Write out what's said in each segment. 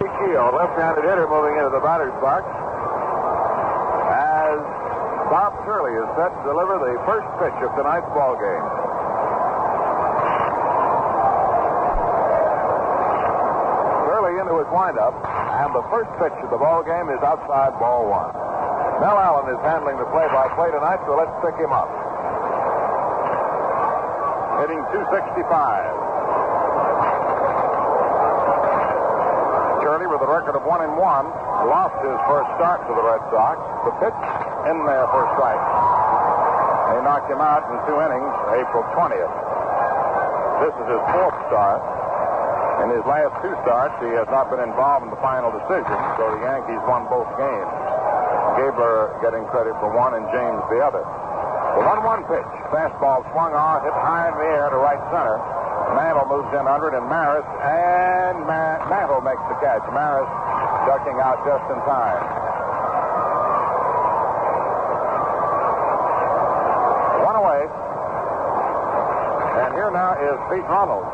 Keel, left-handed hitter, moving into the batter's box as Bob Turley is set to deliver the first pitch of tonight's ball game. Turley into his windup, and the first pitch of the ball game is outside ball one. Mel Allen is handling the play-by-play tonight, so let's pick him up. Hitting .265. Turley with a record of 1-1, lost his first start to the Red Sox. The pitch in there for a strike. They knocked him out in 2 innings, April 20th. This is his 4th start. In his last 2 starts, he has not been involved in the final decision, so the Yankees won both games. Geiger getting credit for one and James the other. The 1-1 pitch. Fastball swung on, hit high in the air to right center. Mantle moves in under it, and Mantle makes the catch. Maris ducking out just in time. One away. And here now is Pete Ronalds,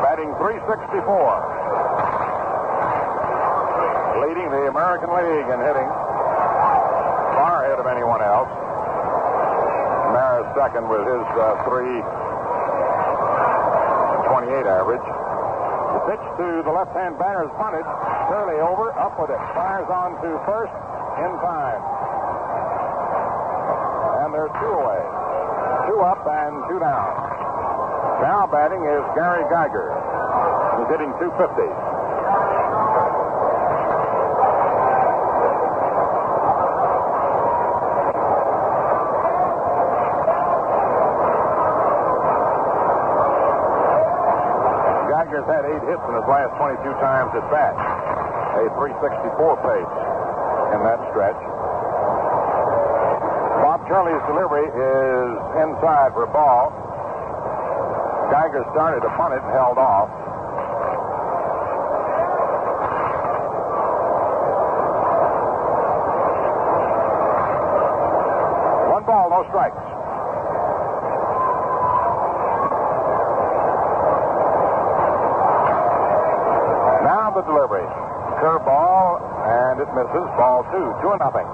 batting .364. Leading the American League in hitting, far ahead of anyone else. Maris second with his .328 average. The pitch to the left-hand batter is punted. Turley over, up with it. Fires on to first in time. And there's 2 away. 2 up and 2 down. Now batting is Gary Geiger. He's hitting .250. Geiger's had 8 hits in his last 22 times at bat. A .364 pace in that stretch. Bob Turley's delivery is inside for a ball. Geiger started to punt it and held off. One ball, no strikes. Now the delivery. Curveball, and it misses. Ball 2, 2-0.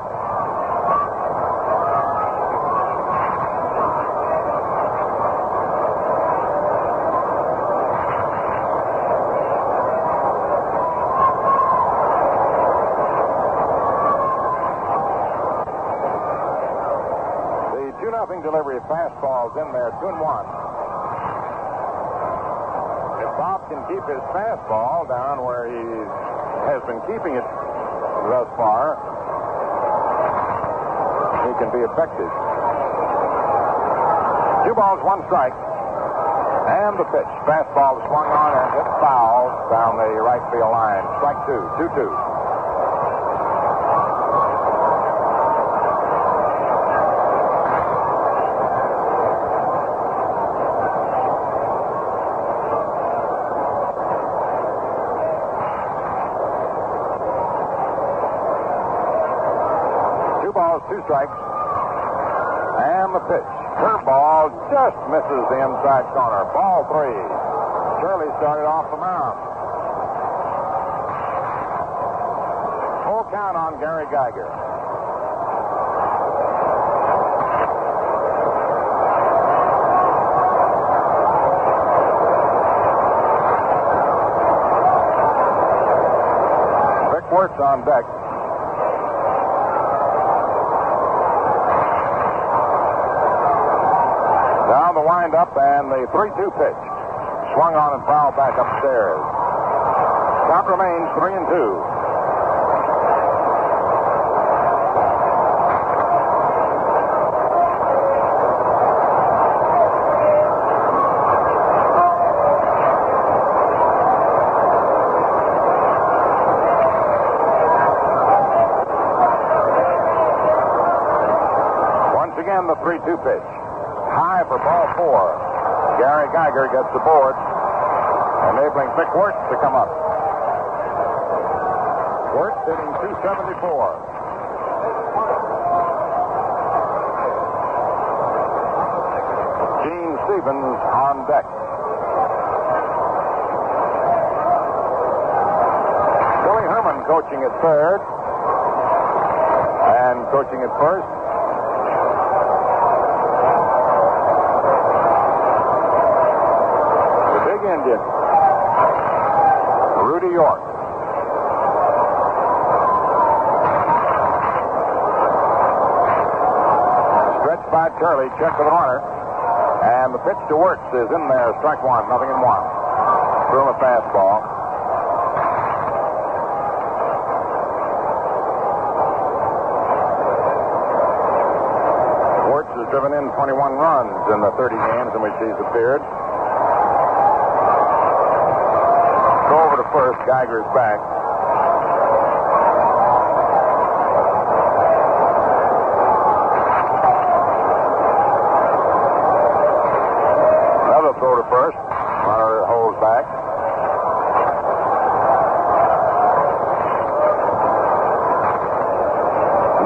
Delivery of fastballs in there, 2-1. If Bob can keep his fastball down where he has been keeping it thus far, he can be effective. 2 balls, 1 strike. And the pitch. Fastball swung on and hit foul down the right field line. Strike 2, 2-2. Two strikes. And the pitch. Curveball just misses the inside corner. Ball 3. Turley started off the mound. Full count on Gary Geiger. Vic Wertz on deck. Now the wind-up and the 3-2 pitch. Swung on and fouled back upstairs. Count remains 3-2. Once again, the 3-2 pitch. High for ball 4. Gary Geiger gets the board, enabling Vic Wertz to come up. Wertz hitting .274. Gene Stevens on deck. Gorman coaching at third. And coaching at first. The big Indian, Rudy York. Stretched by Turley, check with the runner. And the pitch to Wirtz is in there. Strike one, 0-1. Threw him a fastball. Wirtz has driven in 21 runs in the 30 games in which he's appeared. Go over to first. Geiger's back. Throw to first. Runner holds back.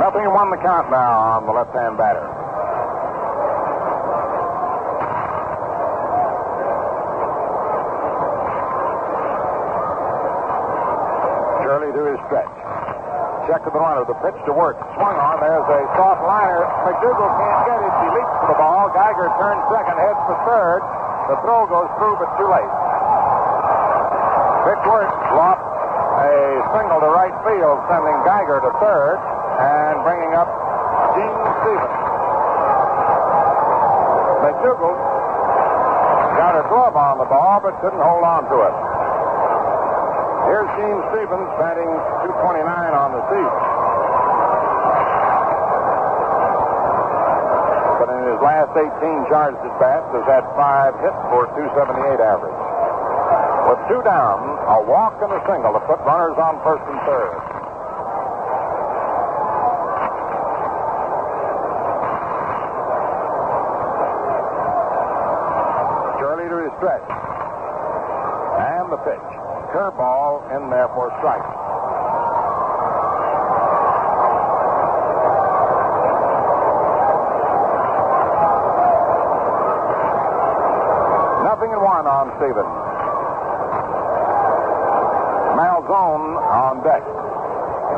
Nothing won the count now on the left-hand batter. Turley to his stretch. Check to the runner. The pitch to Wirtz. Swung on. There's a soft liner. McDougal can't get it. He leaps for the ball. Geiger turns second, heads for third. The throw goes through, but too late. Vic Wirtz lost a single to right field, sending Geiger to third and bringing up Gene Stevens. McDougal got a glove on the ball, but couldn't hold on to it. Here's Gene Stevens batting .229 on the season. His last 18 charged at bats has had 5 hits for .278 average. With 2 down, a walk and a single to put runners on first and third. Turley to his stretch. And the pitch. Curveball in there for a strike. One on Stevens. Malzone on deck.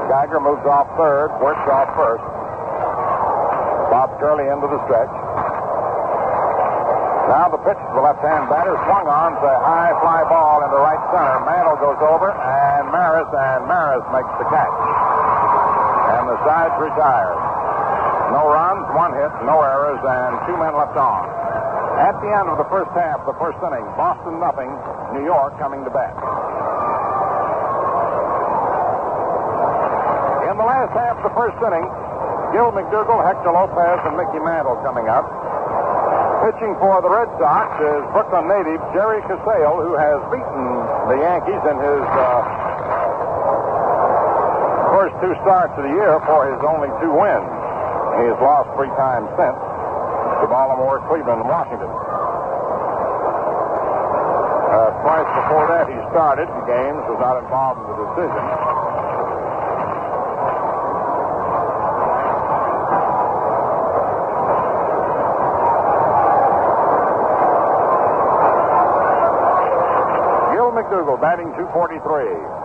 Geiger moves off third, Wirtz off first. Bob Turley into the stretch. Now the pitch to the left-hand batter, swung on to a high fly ball into right center. Mantle goes over, and Maris makes the catch. And the side's retired. No runs, 1 hit, no errors, and 2 men left on. At the end of the first half, the first inning, Boston nothing, New York coming to bat. In the last half of the first inning, Gil McDougal, Hector Lopez, and Mickey Mantle coming up. Pitching for the Red Sox is Brooklyn native Jerry Casale, who has beaten the Yankees in his first 2 starts of the year for his only 2 wins. He has lost 3 times since. To Baltimore, Cleveland, and Washington. Twice before that he started the games, was not involved in the decision. Gil McDougal batting .243.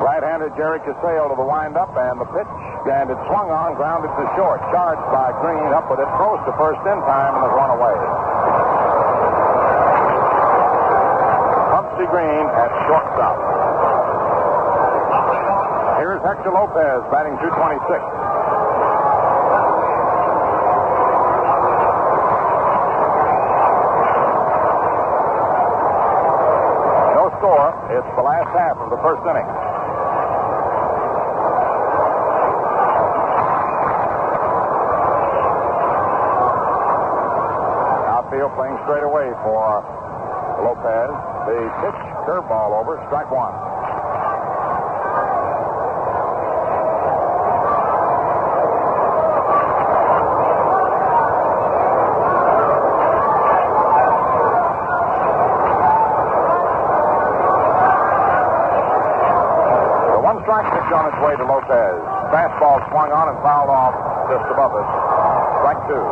Right-handed Jerry Casale to the windup, and the pitch, and it swung on, grounded to short. Charged by Green, up with it, throws to first in time, and has run away. Humphrey Green at shortstop. Here's Hector Lopez batting .226. No score. It's the last half of the first inning. Playing straight away for Lopez. The pitch, curveball over, strike 1. The 1-strike pitch on its way to Lopez. Fastball swung on and fouled off just above it. Strike 2.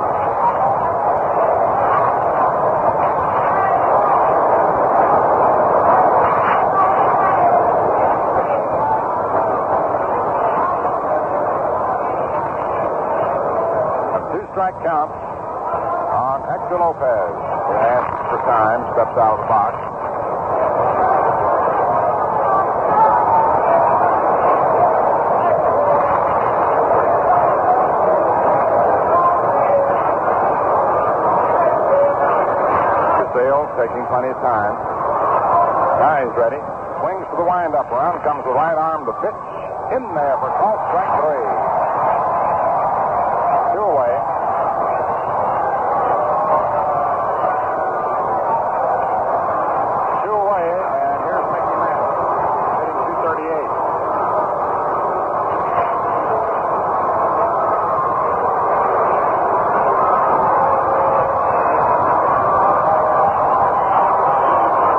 Two-strike count on Hector Lopez. He asks for time, steps out of the box. Casale taking plenty of time. Now he's ready. Swings to the windup. Around comes the right arm to pitch. In there for called strike 3. 2 away. And here's Mickey Mantle, hitting .238.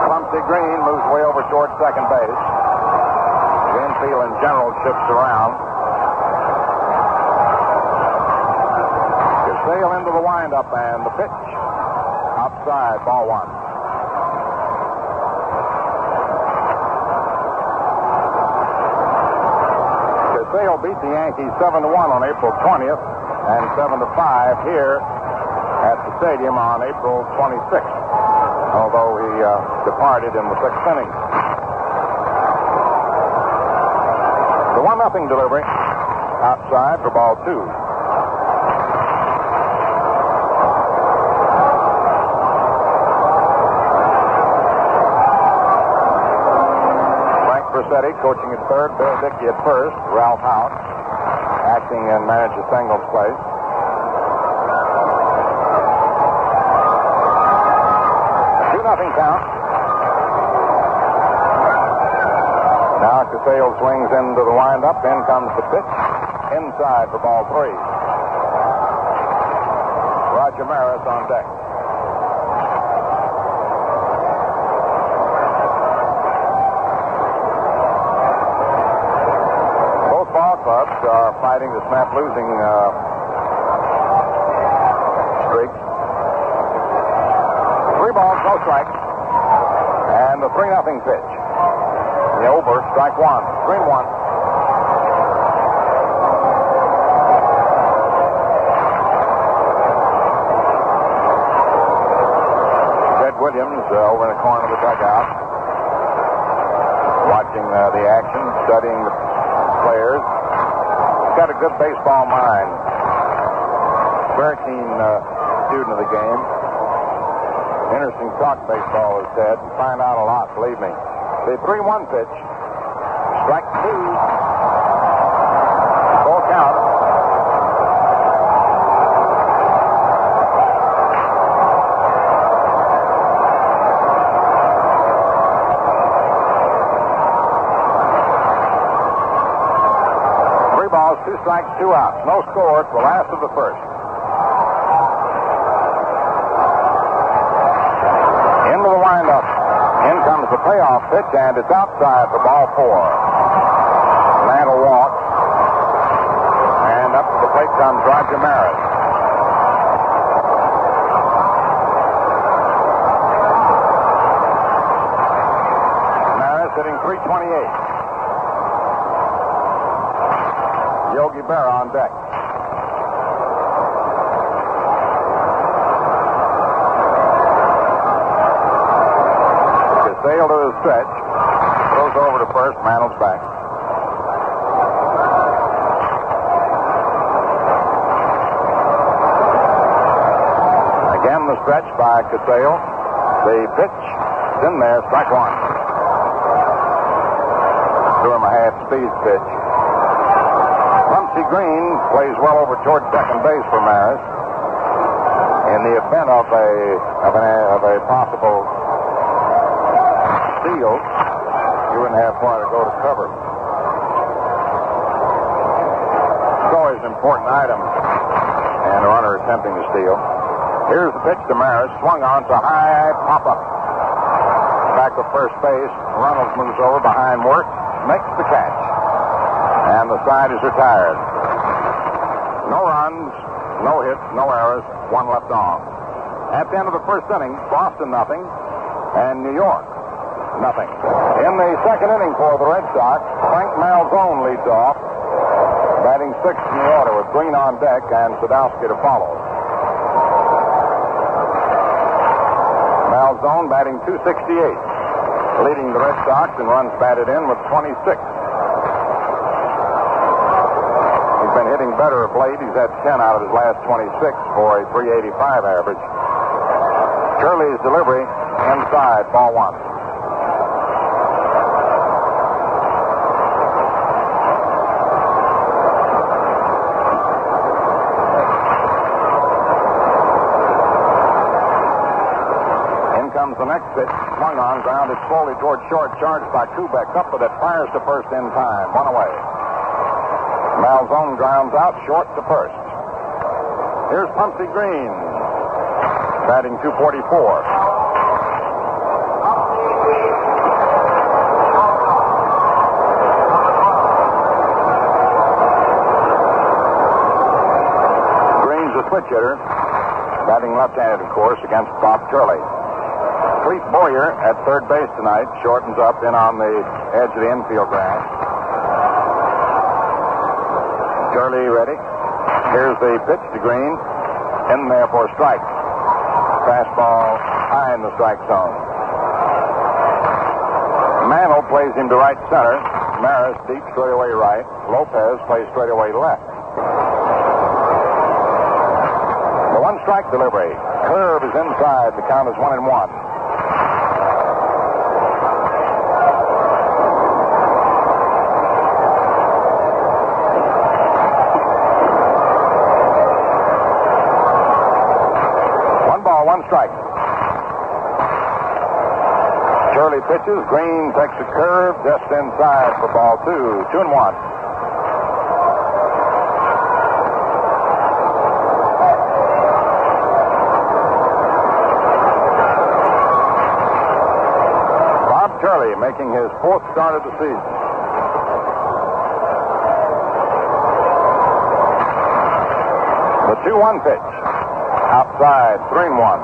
Clumsy Green moves way over towards second base. The infield in general shifts around. Casale into the windup and the pitch. Outside, ball 1. Casale beat the Yankees 7-1 on April 20th and 7-5 here at the stadium on April 26th, although he departed in the 6th inning. The 1-0 delivery outside for ball 2. Rossetti coaching at third, Bill Dickey at first, Ralph House acting in manager Sengel's place. Two-0 count. Now Casale swings into the windup. In comes the pitch. Inside for ball 3. Roger Maris on deck. Clubs are fighting to snap losing streak. 3 balls, no strikes. And the 3-0 pitch. The over, strike 1. 3-1. Ted Williams over in the corner of the dugout, watching the action, studying the players. Got a good baseball mind. Very keen student of the game. Interesting talk baseball, as said. You find out a lot, believe me. The 3-1 pitch. Strike 2. Full count. Balls, 2 strikes, 2 outs. No score. It's the last of the first. Into the windup. In comes the payoff pitch, and it's outside for ball 4. Mantle walks. And up to the plate comes Roger Maris. Maris hitting .328. Yogi Berra on deck. Casale to the stretch. Goes over to first. Mantle's back. Again the stretch by Casale. The pitch is in there. Strike 1. Threw him a half-speed pitch. Clumsy Green plays well over towards second base for Maris. In the event of a possible steal, you wouldn't have far to go to cover. It's always an important item, and a runner attempting to steal. Here's the pitch to Maris. Swung on to high pop-up. Back to first base. Ronalds moves over behind Wirt. Makes the catch. And the side is retired. No runs, no hits, no errors, 1 left on. At the end of the first inning, Boston nothing, and New York nothing. In the second inning for the Red Sox, Frank Malzone leads off, batting 6th in the order with Green on deck and Sadowski to follow. zone, batting .268. Leading the Red Sox in runs batted in with 26. He's been hitting better of late. He's had 10 out of his last 26 for a .385 average. Turley's delivery inside, ball one. Comes the next pitch, swung on, grounded slowly toward short, charged by Kubek. Up with it, fires to first in time, one away. Malzone grounds out, short to first. Here's Pumpsy Green, batting .244. Green's a switch hitter, batting left-handed, of course, against Bob Turley. Clete Boyer at third base tonight, shortens up in on the edge of the infield grass. Turley ready. Here's the pitch to Green. In there for a strike. Fastball high in the strike zone. Mantle plays him to right center. Maris deep straightaway right. Lopez plays straightaway left. The one strike delivery. Curve is inside. The count is 1-1. One strike. Turley pitches. Green takes a curve just inside for ball two. 2-1. Bob Turley making his fourth start of the season. The 2-1 pitch. Outside, 3-1.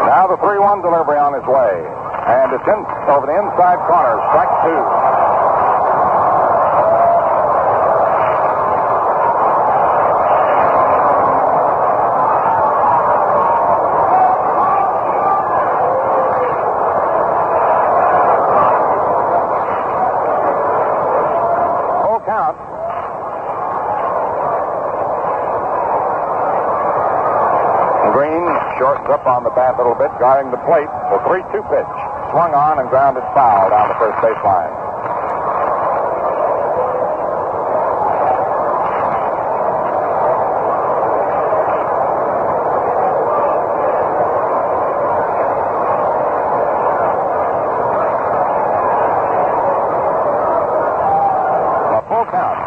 Now the 3-1 delivery on its way. And it's in over the inside corner, strike two. Up on the bat a little bit, guarding the plate. The 3-2 pitch. Swung on and grounded foul down the first baseline. A full count.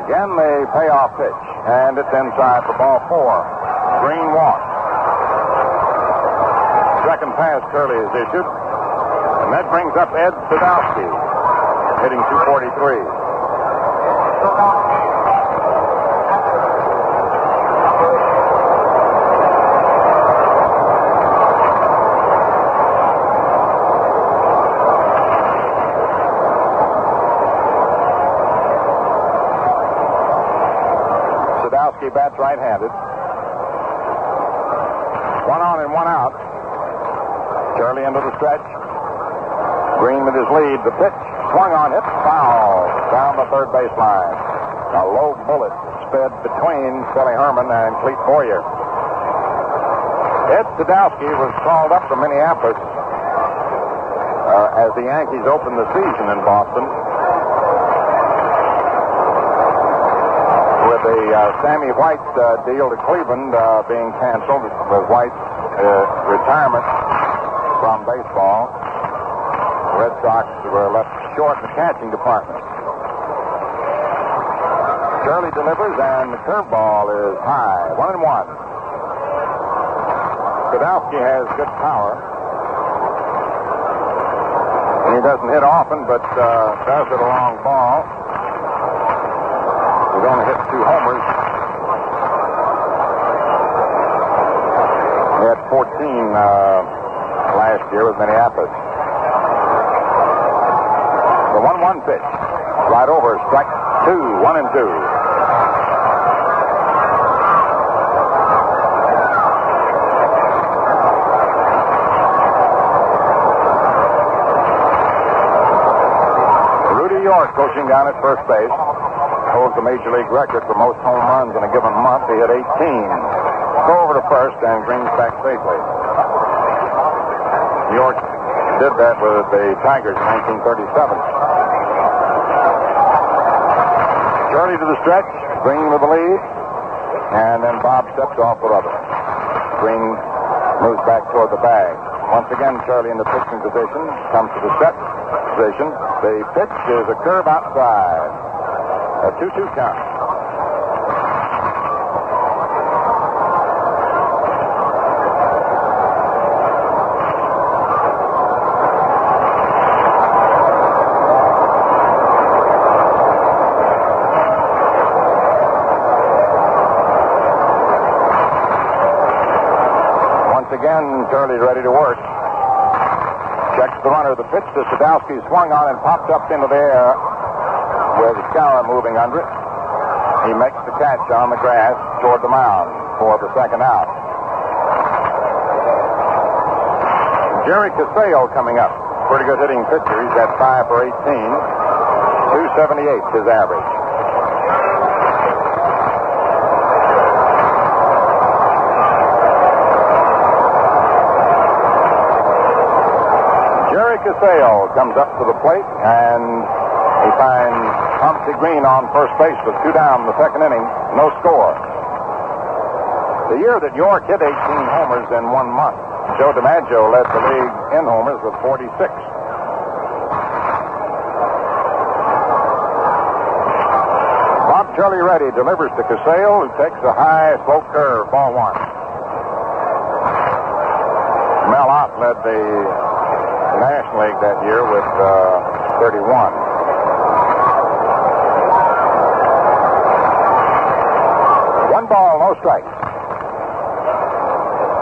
Again, the payoff pitch, and it's inside for ball four. Green walks. Second pass Turley is issued, and that brings up Ed Sadowski, hitting .243. Bats right-handed. 1 on and 1 out. Turley into the stretch. Green with his lead. The pitch swung on, hit foul down the third baseline. A low bullet sped between Billy Herman and Clete Boyer. Ed Sadowski was called up from Minneapolis as the Yankees opened the season in Boston. With the Sammy White deal to Cleveland being canceled, with White's retirement from baseball, the Red Sox were left short in the catching department. Turley delivers, and the curveball is high. 1-1. Sadowski has good power. He doesn't hit often, but does hit a long ball. He's only hit 2 homers. He had 14 last year with Minneapolis. The 1-1 pitch. Right over, strike 2, 1-2. York coaching down at first base. Holds the major league record for most home runs in a given month. He had 18. Go over to first and brings back safely. York did that with the Tigers in 1937. Turley to the stretch. Green with the lead. And then Bob steps off the rubber. Green moves back toward the bag. Once again, Turley in the pitching position. Comes to the set position. The pitch is a curve outside. A 2-2 count. Once again, Turley ready to work. Checks the runner. The pitch to Sadowski swung on and popped up into the air with Skara moving under it. He makes the catch on the grass toward the mound for the second out. Jerry Casale coming up. Pretty good hitting pitcher. He's had 5 for 18. 278 his average. Jerry Casale comes up to the plate, and he finds Humphrey Green on first base with 2 down in the second inning. No score. The year that York hit 18 homers in 1 month, Joe DiMaggio led the league in homers with 46. Bob Turley ready, delivers to Casale, who takes a high slope curve, ball 1. Mel Allen led the National League that year with 31. One ball, no strikes.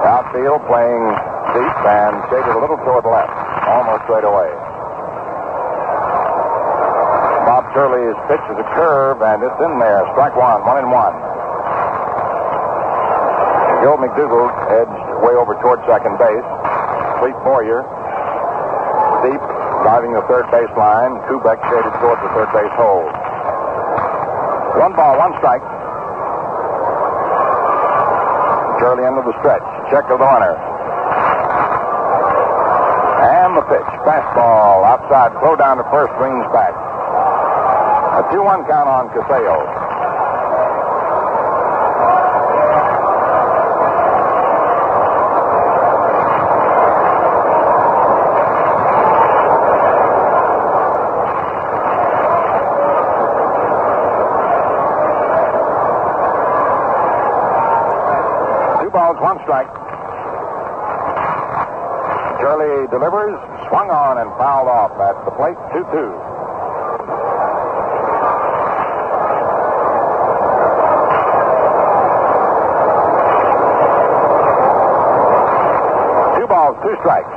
Outfield playing deep and shaded a little toward the left, almost straight away. Bob Turley's pitch is a curve, and it's in there. Strike 1, 1-1. Gil McDougall edged way over toward second base. Fleet Boyer deep, driving the third base line. Kubek shaded towards the third base hole. 1 ball, 1 strike. Turley into the stretch. Check of the runner. And the pitch. Fastball outside. Throw down to first. Rings back. A 2-1 count on Casale. One strike. Turley delivers, swung on and fouled off at the plate. 2-2. Two balls, 2 strikes.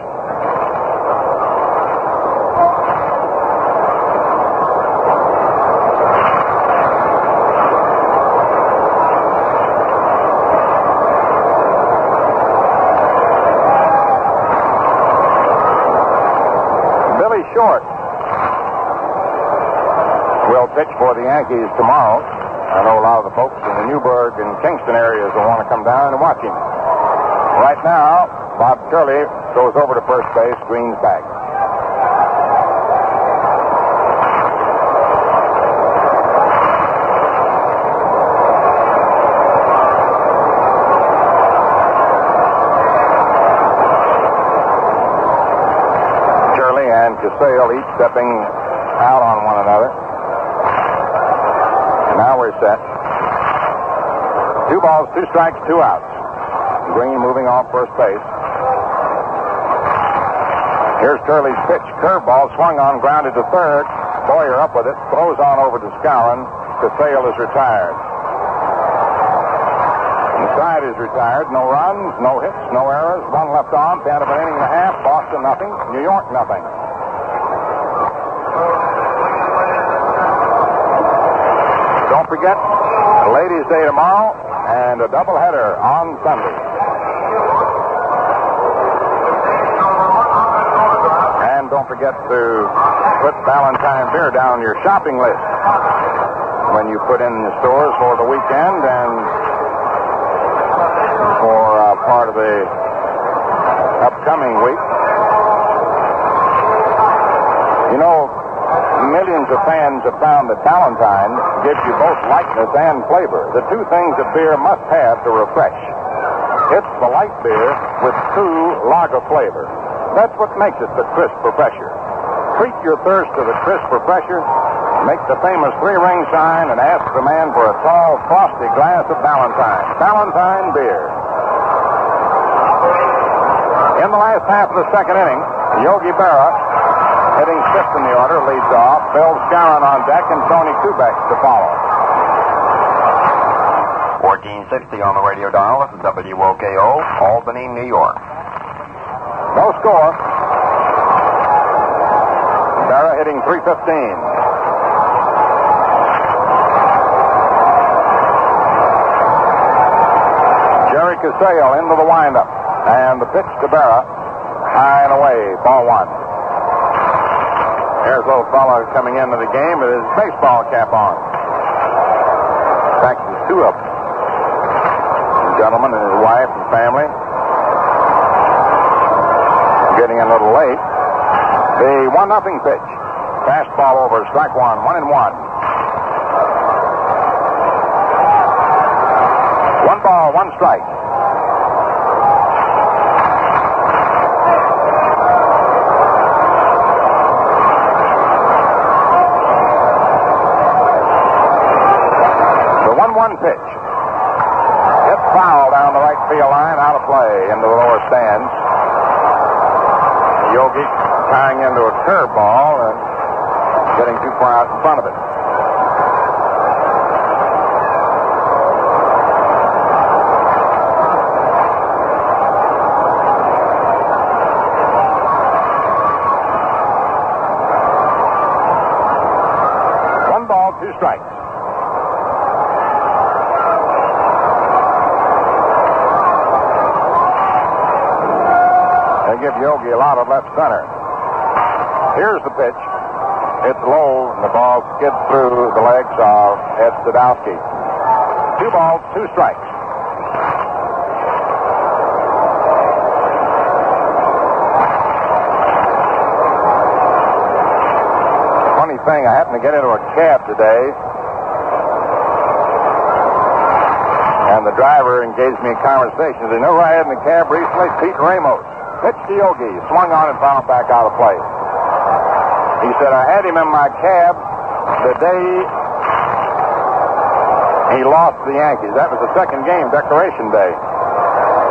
Short will pitch for the Yankees tomorrow. I know a lot of the folks in the Newburgh and Kingston areas will want to come down and watch him. Right now, Bob Turley goes over to first base. Green's back. Casale each stepping out on one another. And now we're set. 2 balls, 2 strikes, 2 outs. Green moving off first base. Here's Turley's pitch. Curveball swung on, grounded to third. Boyer up with it. Throws on over to Skowron. Casale is retired. Side is retired. No runs, no hits, no errors. One left on. End of an inning and a half. Boston nothing. New York nothing. Don't forget, Ladies' Day tomorrow and a doubleheader on Sunday. And don't forget to put Valentine beer down your shopping list when you put in the stores for the weekend and for part of the upcoming week. You know, millions of fans have found that Valentine gives you both lightness and flavor, the two things that beer must have to refresh. It's the light beer with true lager flavor. That's what makes it the crisp refresher. Treat your thirst to the crisp refresher. Make the famous three-ring sign and ask the man for a tall, frosty glass of Valentine. Valentine beer. In the last half of the second inning, Yogi Berra, hitting fifth in the order, leads off. Bill Scarron on deck and Tony Kubek to follow. 1460 on the radio dial. This is WOKO, Albany, New York. No score. Berra hitting .315. Jerry Casale into the windup. And the pitch to Berra, high and away, ball one. Here's a little fellow coming into the game with his baseball cap on. In fact, there's two of them. A gentleman and his wife and family. Getting a little late. The 1-0 pitch. Fastball over, strike one, 1-1. One ball, one strike. Pitch. Hit foul down the right field line, out of play into the lower stands. Yogi tying into a curveball and getting too far out in front of it. One ball, two strikes. Give Yogi a lot of left center. Here's the pitch. It's low, and the ball skids through the legs of Ed Sadowski. 2 balls, 2 strikes. Funny thing, I happened to get into a cab today, and the driver engaged me in conversation. They know who I had in the cab recently? Pete Ramos. Pitch to Yogi, swung on and fouled back out of play. He said, I had him in my cab the day he lost to the Yankees. That was the second game, Decoration Day.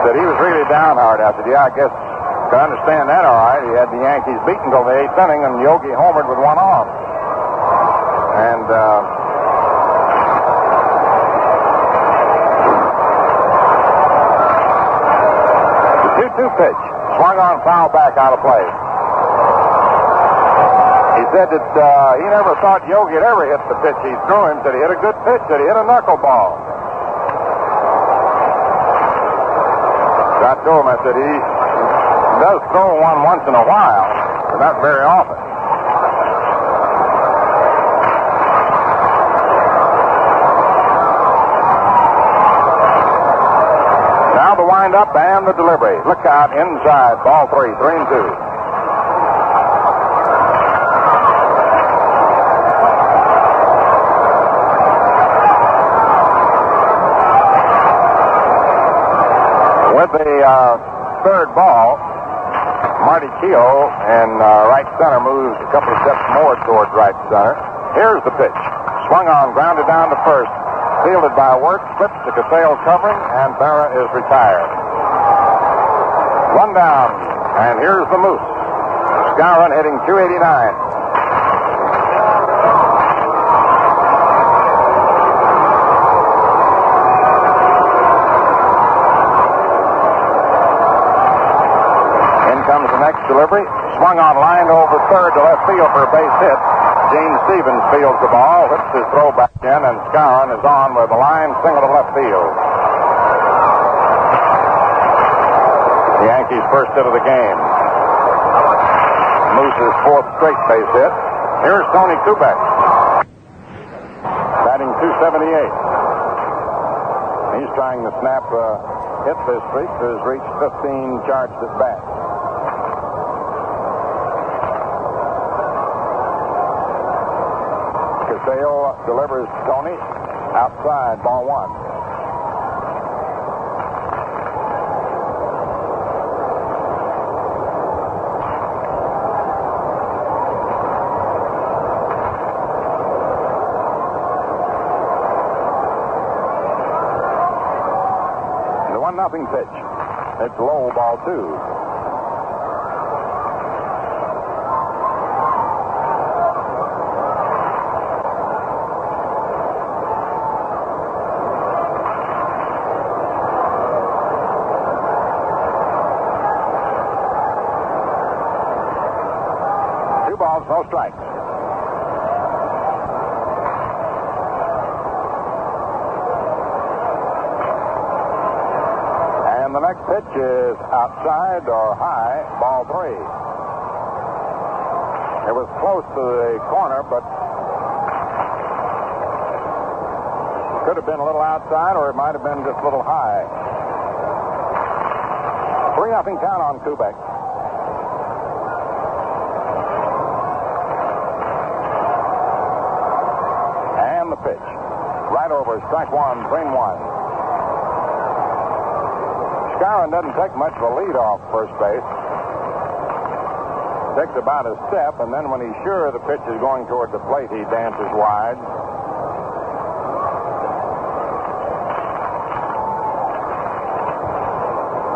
Said he was really downhearted. I said, yeah, I guess to understand that all right. He had the Yankees beaten until the 8th inning, and Yogi homered with one off. And the 2-2 pitch. Swung on, foul back out of play. He said that he never thought Yogi had ever hit the pitch he threw him. Said he hit a good pitch. Said he hit a knuckleball. I told him, I said he does throw one once in a while, but not very often. Now the windup and the delivery. Look out inside. Ball 3, 3-2. With the third ball, Marty Keogh in right center moves a couple of steps more towards right center. Here's the pitch. Swung on, grounded down to first. Fielded by Work, slips to Casale covering, and Berra is retired. One down, and here's the Moose. Scarron hitting .289. comes the next delivery. Swung on line over third to left field for a base hit. Gene Stevens fields the ball, hits his throw back in, and Skowron is on with a line single to left field. The Yankees' first hit of the game. Moose's fourth straight base hit. Here's Tony Kubek, batting .278. He's trying to snap hit this streak that has reached 15 charged at bat. Casale delivers Tony outside, ball one. The 1-0 pitch. It's low, ball two. No strikes. And the next pitch is outside or high, ball three. It was close to the corner, but could have been a little outside, or it might have been just a little high. 3-0 count on Kubek. The pitch. Right over, strike one, 3-1. Skowron doesn't take much of a lead off first base. Takes about a step, and then when he's sure the pitch is going toward the plate, he dances wide.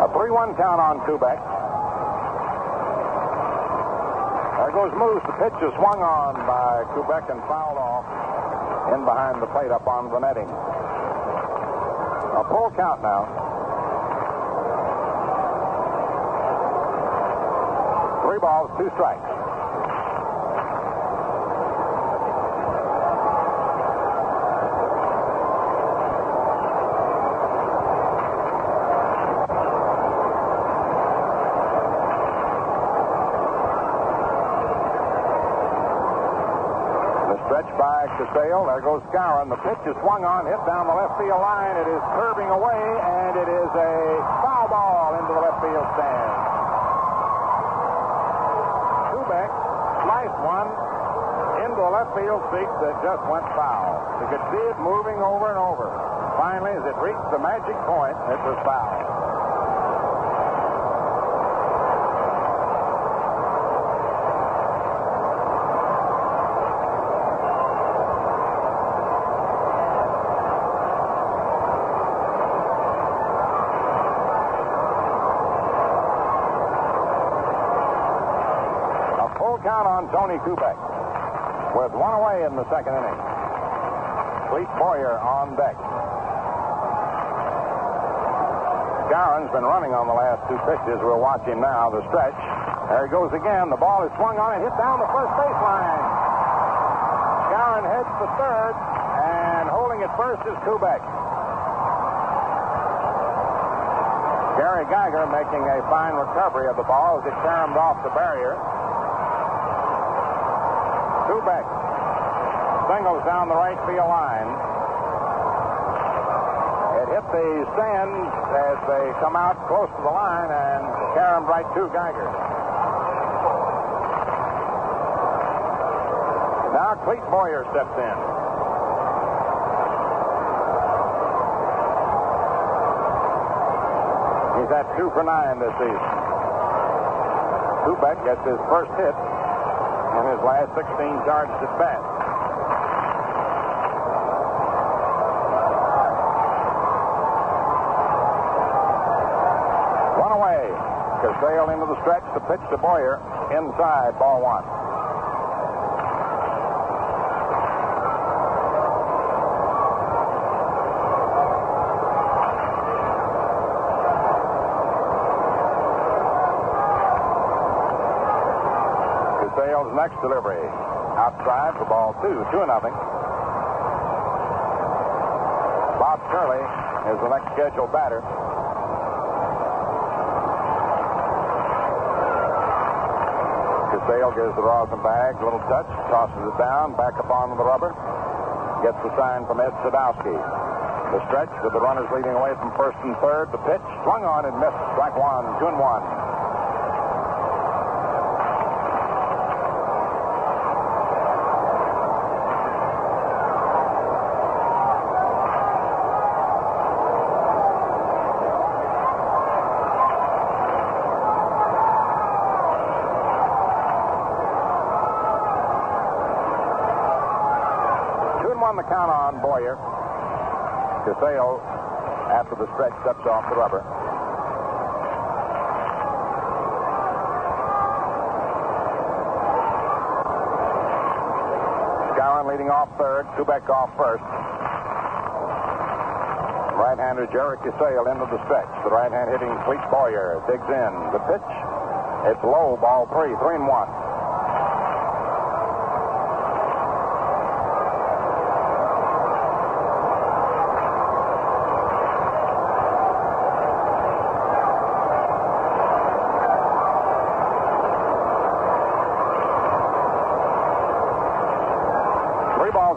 A 3-1 count on Kubek. There goes Moose. The pitch is swung on by Kubek and fouled off. In behind the plate up on the netting. A full count now. 3 balls, 2 strikes. Stretch by Casale. There goes Skowron. The pitch is swung on, hit down the left field line. It is curving away, and it is a foul ball into the left field stand. Kubek sliced one into the left field seat that just went foul. You could see it moving over and over. Finally, as it reached the magic point, it was foul. Count on Tony Kubek with 1 away in the second inning. Clete Boyer on deck. Skowron's been running on the last 2 pitches. We'll watch him now. The stretch. There he goes again. The ball is swung on and hit down the first baseline. Skowron heads to third, and holding it first is Kubek. Gary Geiger making a fine recovery of the ball as it caromed off the barrier. Kubek singles down the right field line. It hit the stands as they come out close to the line and caromed right to Geiger. Now Clete Boyer steps in. He's at 2 for 9 this season. Kubek gets his first hit in his last 16 charged at bat. One away. Casale into the stretch. The pitch to Boyer. Inside, ball one. the next delivery. Outside for ball 2, 2-0. Bob Turley is the next scheduled batter. Casale gives the rosin bag a little touch, tosses it down, back up onto the rubber. Gets the sign from Ed Sadowski. The stretch with the runners leading away from first and third. The pitch swung on and missed. Strike 1, 2-1. 2-1 the count on Boyer. Casale, after the stretch, steps off the rubber. Gowan leading off third, Kubek off first. Right-hander Jerry Casale into the stretch. The right hand hitting Cleet Boyer digs in. The pitch, it's low, ball 3, 3-1.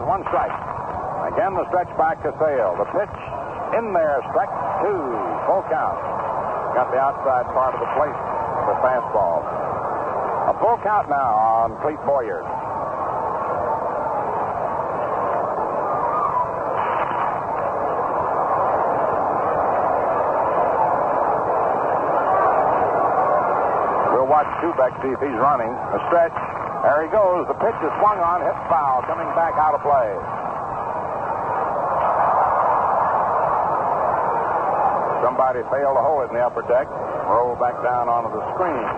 One strike. Again, the stretch by Casale. The pitch in there, strike 2, full count. Got the outside part of the plate for fastball. A full count now on Cleet Boyer. We'll watch Kubek, see if he's running. A stretch. There he goes. The pitch is swung on, hit foul, coming back out of play. Somebody failed to hold it in the upper deck. Rolled back down onto the screen.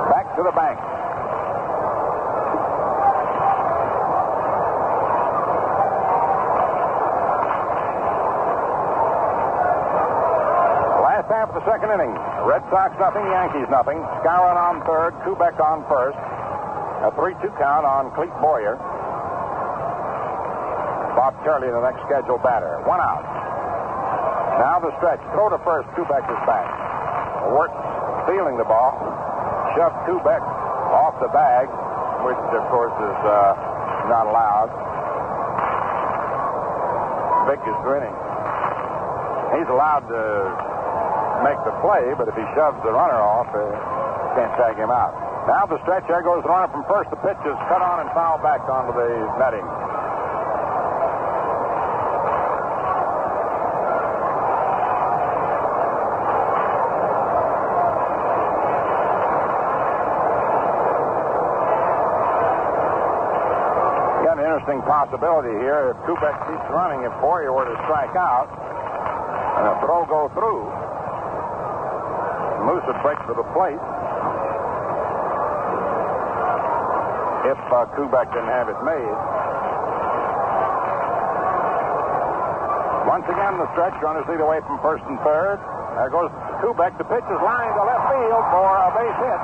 Back to the bank. Half of the second inning. Red Sox nothing, Yankees nothing. Skowron on third, Kubek on first. A 3-2 count on Cleet Boyer. Bob Turley, the next scheduled batter. 1 out. Now the stretch. Throw to first. Kubek is back. Wirt stealing the ball. Shoved Kubek off the bag, which, of course, is not allowed. Vic is grinning. He's allowed to make the play, but if he shoves the runner off, can't tag him out. Now the stretch, there goes the runner from first. The pitch is cut on and fouled back onto the netting. Got an interesting possibility here. If Kubek keeps running, if Boyer were to strike out and a throw go through, Moose would break to the plate if Kubek didn't have it made. Once again, the stretch. Runners lead away from first and third. There goes Kubek. The pitch is lined to left field for a base hit.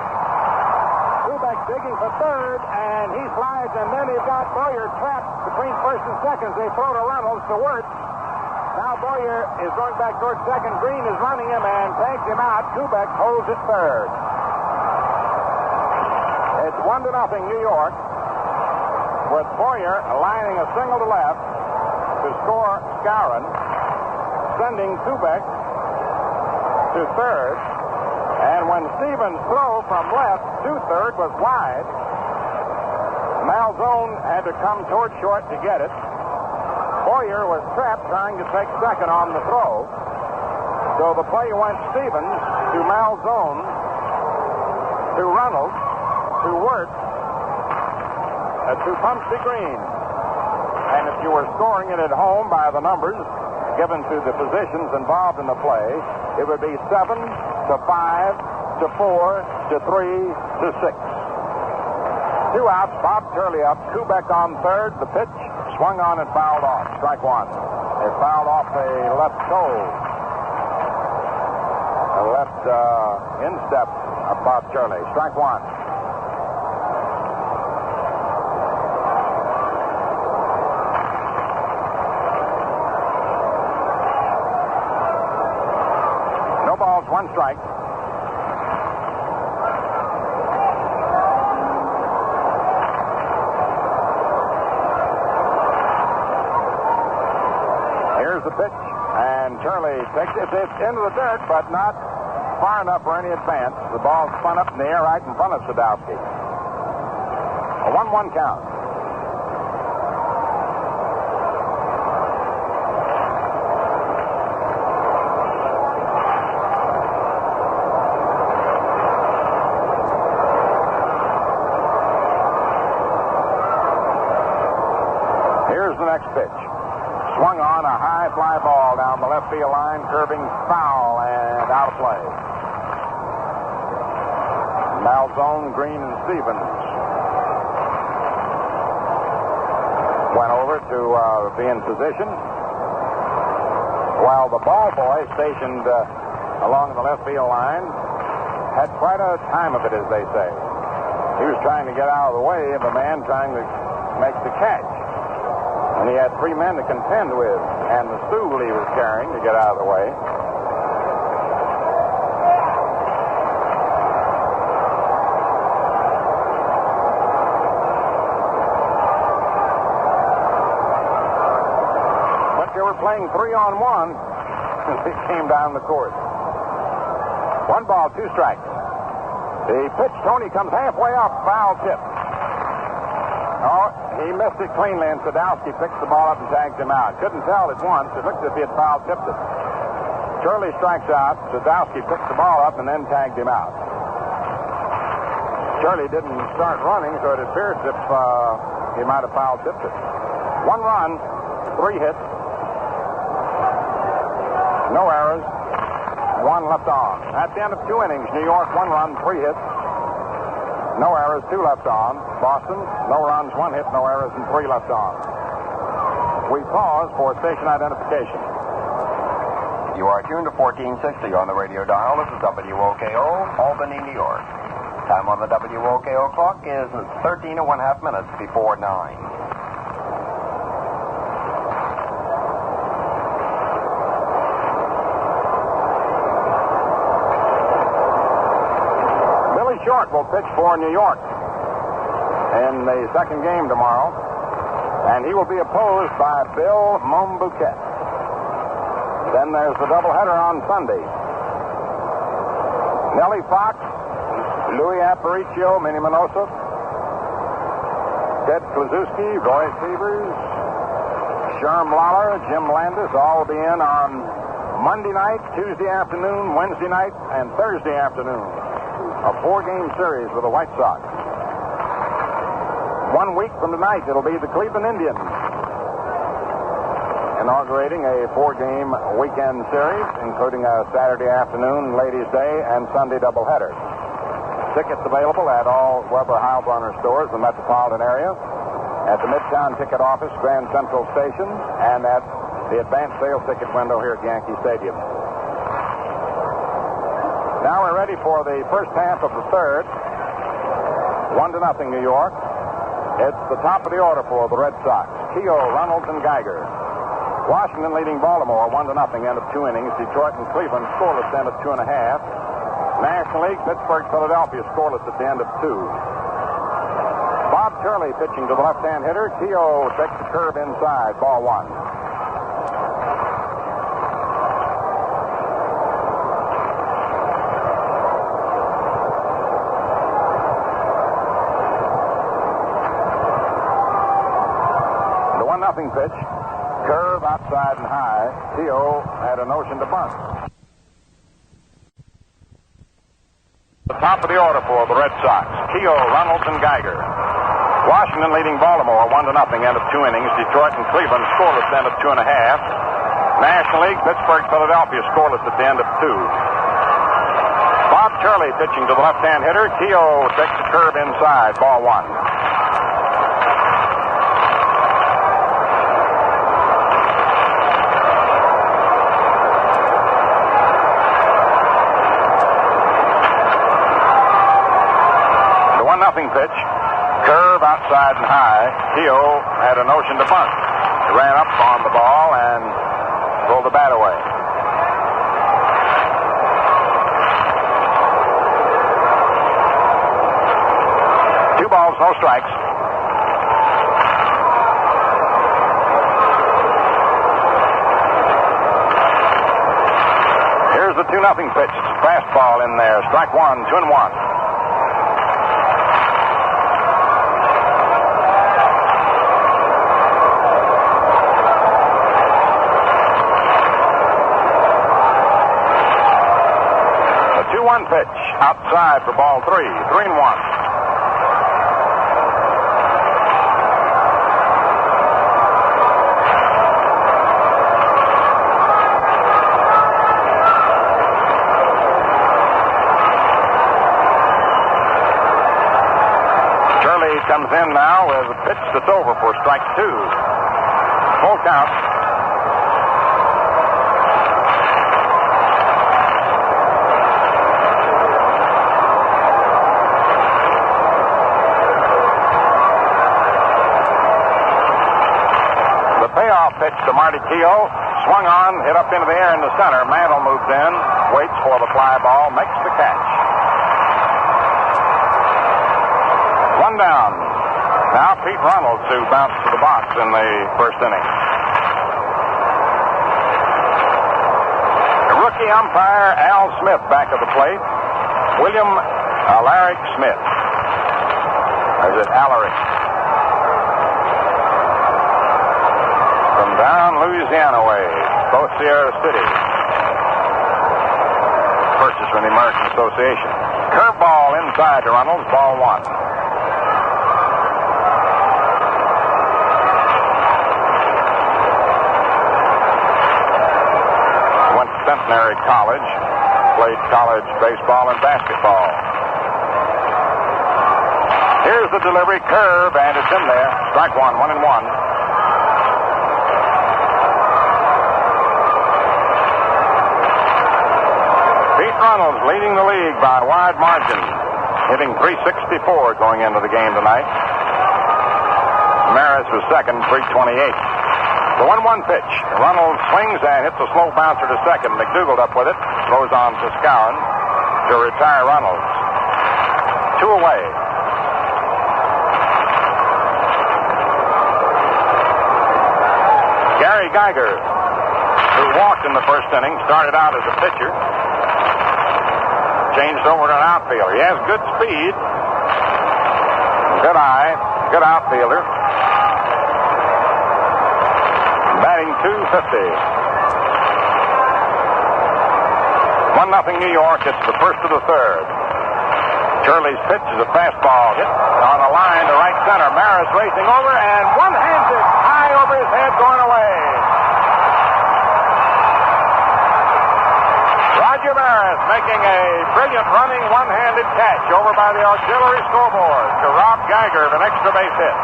Kubek digging for third, and he slides, and then he's got Boyer trapped between first and second. They throw to Ronalds to Wirt. Now Boyer is going back towards second. Green is running him and tags him out. Kubek holds at third. It's 1-0 New York, with Boyer lining a single to left to score Skowron, sending Kubek to third. And when Stevens' throw from left to third was wide, Malzone had to come toward short to get it. Boyer was trapped trying to take second on the throw. So the play went Stevens to Malzone, to Ronalds, to Wirt, to Pumpsy Green. And if you were scoring it at home by the numbers given to the positions involved in the play, it would be 7-5 to 4 to 3 to 6. 2 outs, Bob Turley up, Kubek on third. The pitch swung on and fouled off. Strike 1. It fouled off the left toe. A left instep of Bob Turley. Strike one. No balls, one strike. Here's the pitch, and Turley takes it. It's into the dirt, but not far enough for any advance. The ball spun up in the air right in front of Sadowski. A 1-1 count. Here's the next pitch. Swung on a high fly ball down the left field line, curving foul and out of play. Malzone, Green, and Stevens went over to be in position, while the ball boy stationed along the left field line had quite a time of it, as they say. He was trying to get out of the way of a man trying to make the catch. And he had three men to contend with, and the stool he was carrying to get out of the way. But they were playing 3-on-1 as he came down the court. 1 ball, 2 strikes. The pitch, Tony, comes halfway up, foul tip. Oh, he missed it cleanly, and Sadowski picked the ball up and tagged him out. Couldn't tell at once. It looked as if he had foul tipped it. Turley strikes out. Sadowski picked the ball up and then tagged him out. Turley didn't start running, so it appears as if he might have foul tipped it. 1 run, 3 hits. No errors. 1 left on. At the end of 2 innings, New York 1 run, 3 hits. No errors, 2 left on. Boston, no runs, 1 hit, no errors, and 3 left on. We pause for station identification. You are tuned to 1460 on the radio dial. This is WOKO, Albany, New York. Time on the WOKO clock is 13 1/2 minutes before 9. Short will pitch for New York in the second game tomorrow, and he will be opposed by Bill Mombouquet. Then there's the doubleheader on Sunday. Nellie Fox, Louis Aparicio, Minnie Minoso, Ted Kluszewski, Roy Sievers, Sherm Lawler, Jim Landis, all will be in on Monday night, Tuesday afternoon, Wednesday night, and Thursday afternoon. A 4-game series with the White Sox. 1 week from tonight, it'll be the Cleveland Indians inaugurating a 4-game weekend series, including a Saturday afternoon, Ladies' Day, and Sunday doubleheader. Tickets available at all Weber Heilbronner stores in the metropolitan area, at the Midtown Ticket Office, Grand Central Station, and at the advanced sales ticket window here at Yankee Stadium. Now we're ready for the first half of the third. 1-0 New York. It's the top of the order for the Red Sox. Keogh, Ronalds, and Geiger. Washington leading Baltimore 1-0, end of 2 innings. Detroit and Cleveland scoreless, end of 2.5. National League, Pittsburgh, Philadelphia scoreless at the end of 2. Bob Turley pitching to the left-hand hitter. Keogh takes the curve inside, ball 1. Pitch, curve outside and high. Keogh had a notion to bunt. The top of the order for the Red Sox. Keogh, Ronalds, and Geiger. Washington leading Baltimore 1-0, end of 2 innings. Detroit and Cleveland scoreless, end of 2.5. National League, Pittsburgh, Philadelphia scoreless at the end of 2. Bob Turley pitching to the left-hand hitter. Keogh takes the curve inside, ball 1. outside and high. Keogh had a notion to bunt. He ran up on the ball and pulled the bat away. Two balls, no strikes. Here's the 2-0 pitch. Fastball in there. Strike one, 2-1. A 2-1 pitch outside for ball 3, 3-1. Comes in now with a pitch that's over for strike 2. Full count. The payoff pitch to Marty Keogh. Swung on, hit up into the air in the center. Mantle moves in, waits for the fly ball, makes the catch. One down. Now Pete Ronalds, who bounced to the box in the first inning. The rookie umpire Al Smith back at the plate. William Alaric Smith. Or is it Alaric? From down Louisiana way, both Sierra City. Purchased from the American Association. Curveball inside to Ronalds, ball 1. Centenary College, played college baseball and basketball. Here's the delivery, curve, and it's in there. Strike 1, 1-1. Pete Ronalds leading the league by a wide margin, hitting .364 going into the game tonight. Maris was second, .328. The 1-1 pitch. Ronalds swings and hits a slow bouncer to second. McDougald up with it. Throws on to Scowen to retire Ronalds. 2 away. Gary Geiger, who walked in the first inning, started out as a pitcher. Changed over to an outfielder. He has good speed. Good eye. Good outfielder. Batting .250. 1-0 New York. It's the first of the third. Turley's pitch is a fastball hit on the line to right center. Maris racing over and one-handed high over his head going away. Roger Maris making a brilliant running one-handed catch over by the auxiliary scoreboard to rob Geiger of an extra base hit.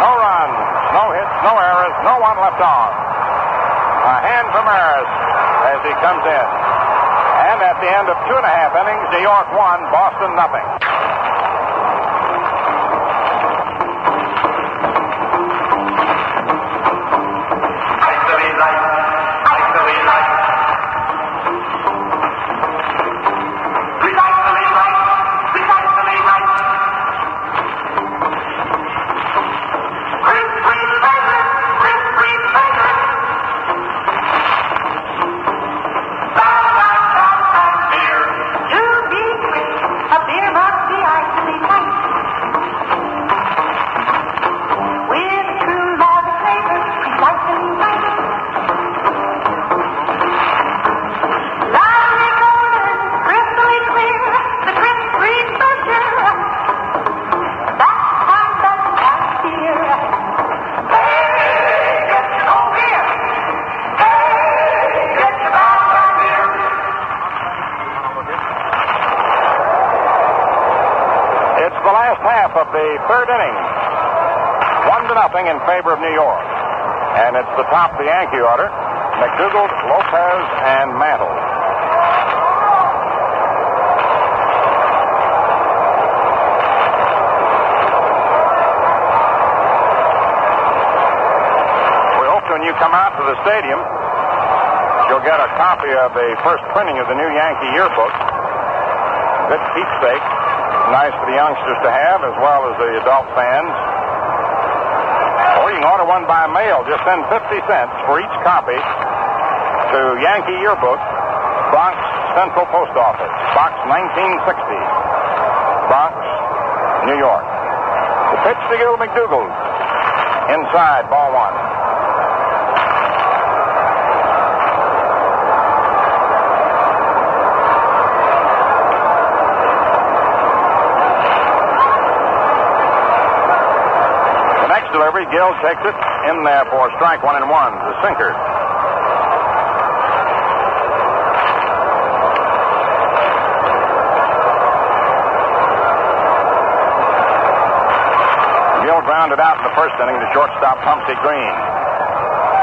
No runs, no hits, no errors, no one left on. A hand for Maris as he comes in. And at the end of 2.5 innings, New York 1, Boston nothing. Of the third inning, 1-0 in favor of New York, and it's the top of the Yankee order: McDougald, Lopez, and Mantle. come out to the stadium, you'll get a copy of the first printing of the new Yankee yearbook. Good keepsake. Nice for the youngsters to have, as well as the adult fans. Or you can order one by mail. Just send 50 cents for each copy to Yankee Yearbook, Bronx Central Post Office, Box 1960, Bronx, New York. The pitch to Gil McDougald. Inside, ball one. Delivery, Gill takes it in there for strike 1-1, the sinker. Gill grounded out in the first inning to shortstop Pumpsy Green.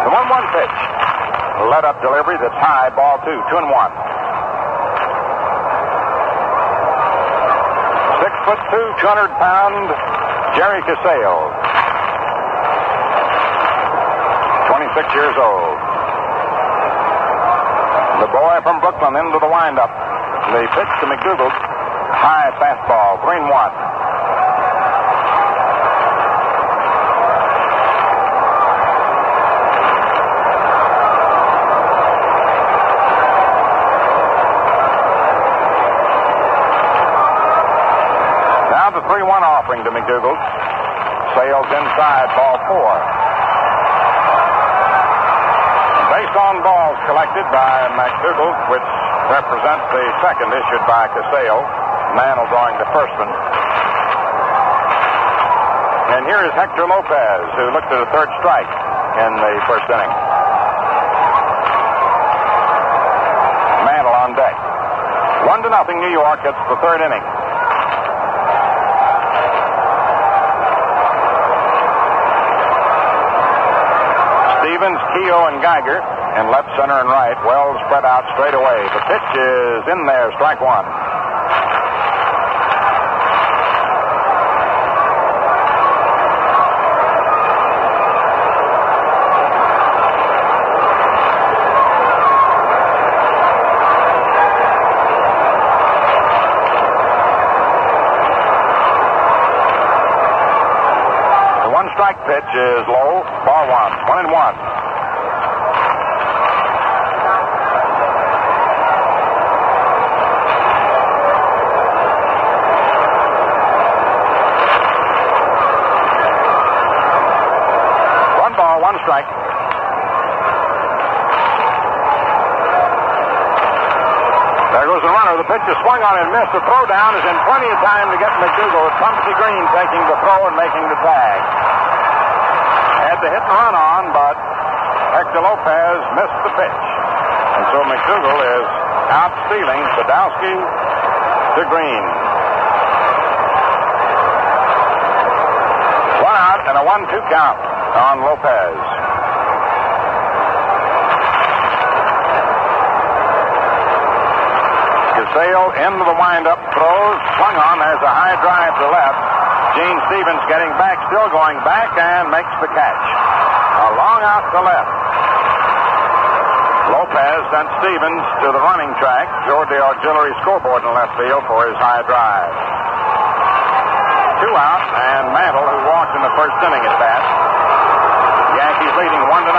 The 1-1 pitch. Let up delivery that's high, ball 2, 2-1. 6'2", 200-pound Jerry Casale. 26 years old. The boy from Brooklyn into the windup. The pitch to McDougald. High fastball, 3-1. Now the 3-1 offering to McDougald. Sails inside, ball 4. Based on balls collected by McDougald, which represents the second issued by Casale, Mantle going to firstman. And here is Hector Lopez, who looked at a third strike in the first inning. Mantle on deck. 1-0 New York. It's the third inning. Stevens, Keogh, and Geiger in left, center, and right. Well spread out straight away. The pitch is in there, strike 1. The 1-strike pitch is low, ball 1, 1-1. Strike. There goes the runner. The pitch is swung on and missed. The throw down is in plenty of time to get McDougald. Pumpsy Green taking the throw and making the tag. Had to hit and run on, but Hector Lopez missed the pitch. And so McDougald is out stealing. Sadowski to Green. 1 out and a 1-2 count on Lopez. Casale into the windup, throws, swung on. There's a high drive to left. Gene Stevens getting back, still going back, and makes the catch. A long out to left. Lopez sent Stevens to the running track toward the auxiliary scoreboard in left field for his high drive. 2 out, and Mantle, who walked in the first inning at bat. Yankees leading 1-0.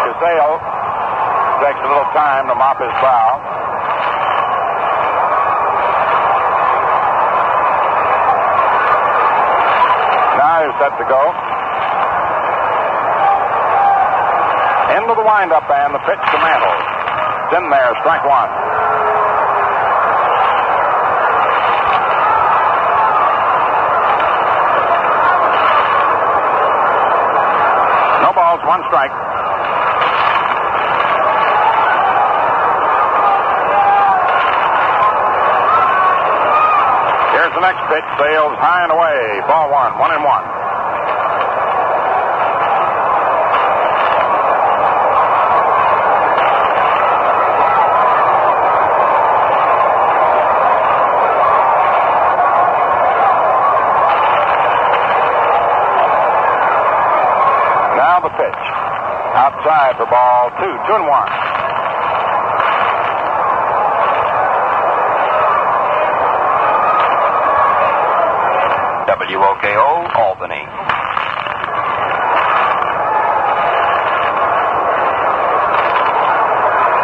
Casale takes a little time to mop his brow. Set to go. Into the windup and the pitch to Mantle. It's in there, strike 1. No balls, 1 strike. Here's the next pitch, sails high and away. Ball 1, 1-1. Outside for ball 2, 2-1. WOKO, Albany.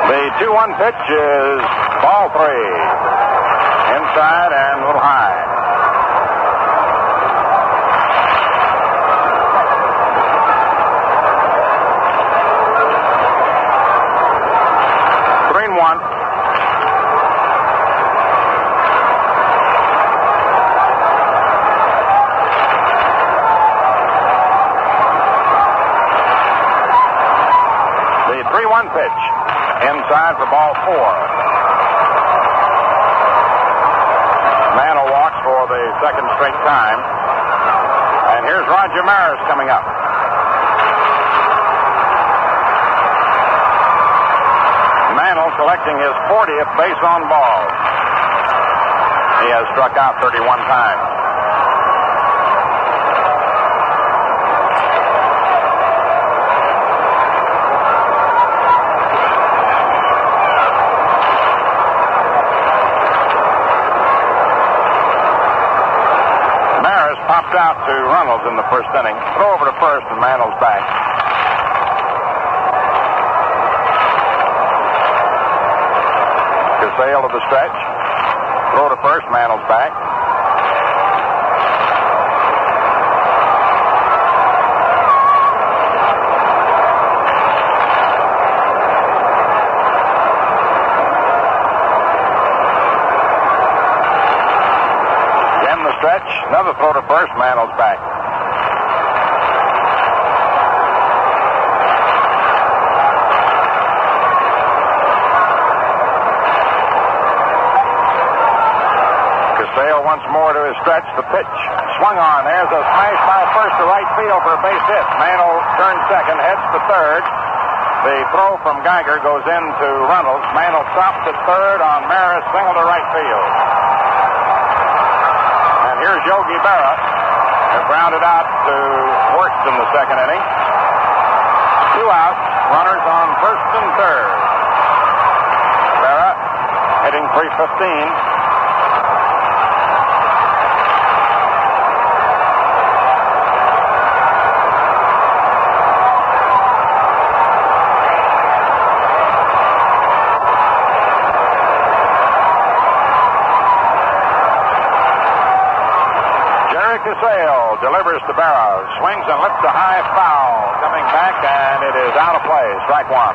The 2-1 pitch is ball 3. Inside and a little high. Pitch inside for ball 4. Mantle walks for the second straight time. And here's Roger Maris coming up. Mantle collecting his 40th base on balls. He has struck out 31 times. Popped out to Ronalds in the first inning. Throw over to first, and Mantle's back. Casale to the stretch. Throw to first, Mantle's back. Stretch. Another throw to first. Mantle's back. Casale once more to his stretch. The pitch. Swung on. There's a smash by first to right field for a base hit. Mantle turns second. Heads to third. The throw from Geiger goes into Ronalds. Mantle stops at third on Maris. Single to right field. Here's Yogi Berra, who grounded out to Works in the second inning. 2 outs, runners on first and third. Berra hitting .315. Casale delivers to Berra, swings and lifts a high foul, coming back, and it is out of play. Strike 1.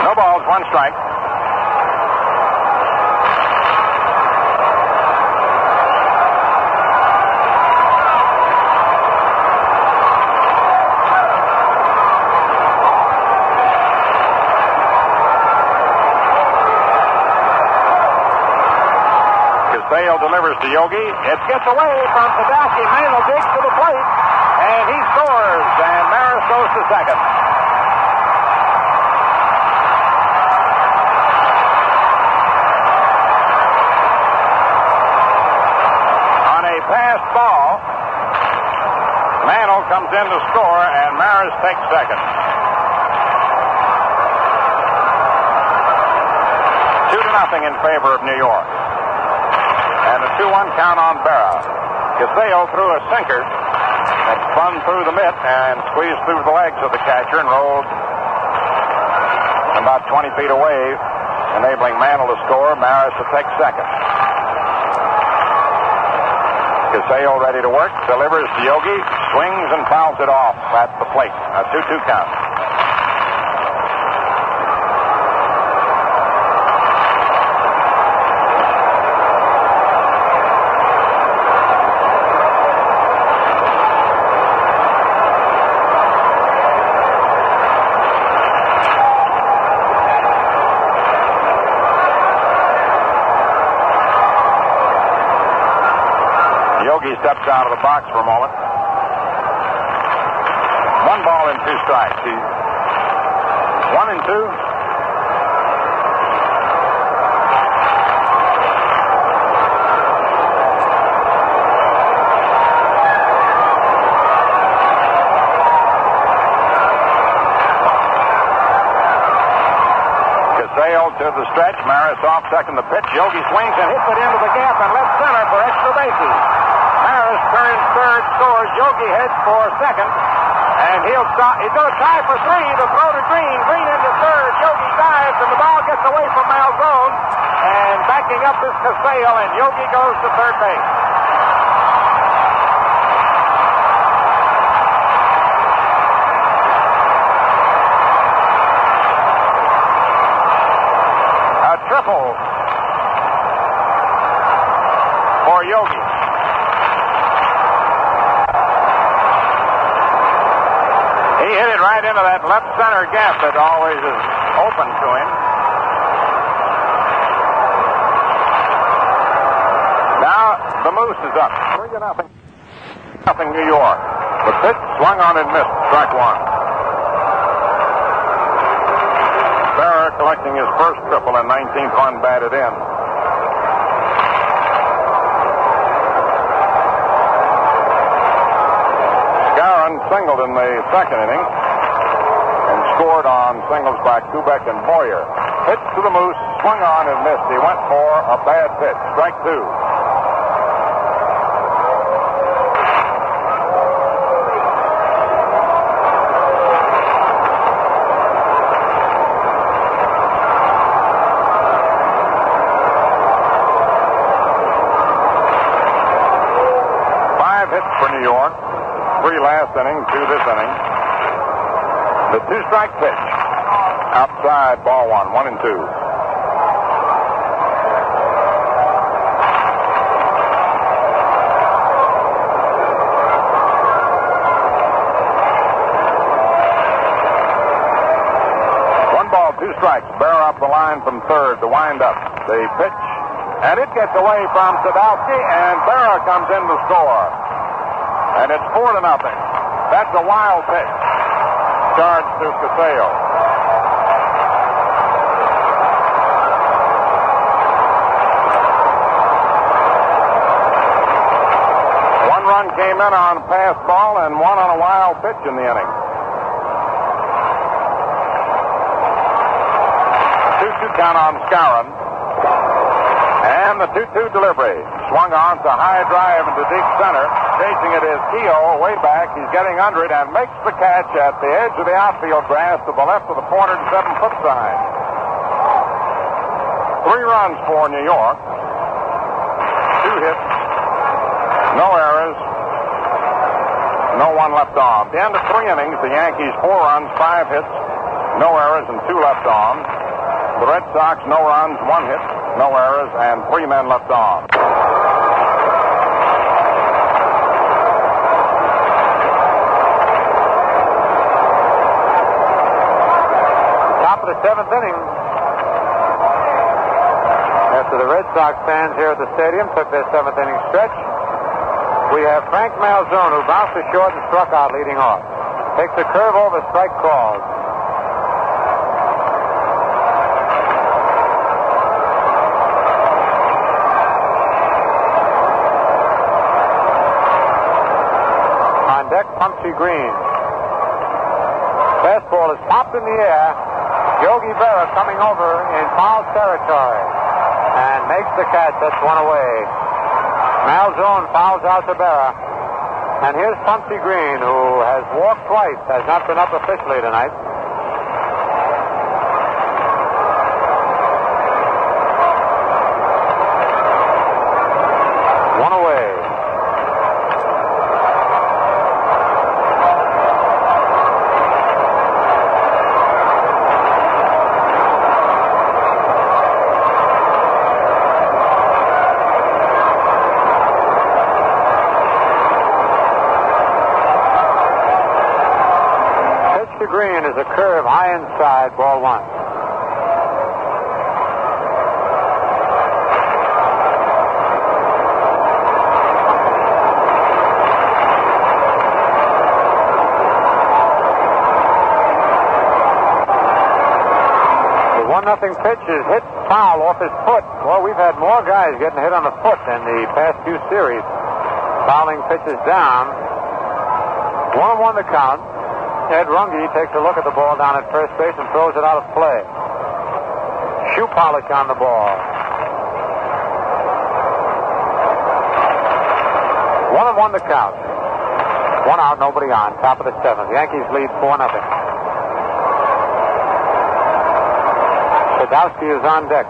No balls, 1 strike. Casale delivers to Yogi. It gets away from Tedeschi. Mantle digs to the plate, and he scores, and Maris goes to second. On a passed ball, Mantle comes in to score, and Maris takes second. 2-0 in favor of New York. And a 2-1 count on Berra. Casale threw a sinker that spun through the mitt and squeezed through the legs of the catcher and rolled about 20 feet away, enabling Mantle to score. Maris to take second. Casale ready to work, delivers to Yogi, swings and fouls it off at the plate. A 2-2 count. Yogi steps out of the box for a moment. 1 ball and 2 strikes. He's 1 and 2. Casale to the stretch. Maris off second the pitch. Yogi swings and hits it into the gap and left center for extra bases. Maris turns third, scores. Yogi heads for second. And he'll stop. He's going to try for 3. The throw to Green. Green into third. Yogi dives and the ball gets away from Malzone. And backing up is Casale and Yogi goes to third base. Triple for Yogi. He hit it right into that left center gap that always is open to him. Now the Moose is up. 3-0. New York. The pitch swung on and missed. Strike 1. Berra collecting his first triple and 19th run batted in. Skowron singled in the second inning and scored on singles by Kubek and Boyer. Pitch to the Moose, swung on and missed. He went for a bad pitch. Strike 2. For New York. 3 last inning, 2 this inning. The 2-strike pitch. Outside, ball 1, 1 and 2. One ball, 2 strikes. Berra up the line from third to wind up. The pitch, and it gets away from Sadowski, and Berra comes in to score. And it's 4-0. That's a wild pitch. Charge to Casale. One run came in on a pass ball and 1 on a wild pitch in the inning. 2-2 count on Skowron. And the 2-2 delivery. Swung on to high drive into deep center. Chasing it is Keogh way back. He's getting under it and makes the catch at the edge of the outfield grass to the left of the 407-foot sign. 3 runs for New York. 2 hits. No errors. No one left on. At the end of 3 innings, the Yankees 4 runs, 5 hits, no errors, and 2 left on. The Red Sox, no runs, 1 hit, no errors, and 3 men left on. Top of the 7th inning. After the Red Sox fans here at the stadium took their 7th inning stretch, we have Frank Malzone, who bounced to short and struck out leading off. Takes a curve over, strike called. On deck, Pumpsy Green. Fastball is popped in the air. Yogi Berra coming over in foul territory and makes the catch. That's 1 away. Malzone fouls out to Berra. And here's Pumpsy Green, who has walked twice, has not been up officially tonight. One away. Green is a curve high inside, ball 1. 1-0 pitch is hit foul off his foot. Well, we've had more guys getting hit on the foot in the past few series. Fouling pitches down. 1-1 the count. Ed Runge takes a look at the ball down at first base and throws it out of play. Shoe polish on the ball. 1-1 the count. 1 out, nobody on. Top of the 7th. Yankees lead 4-0. Sadowski is on deck.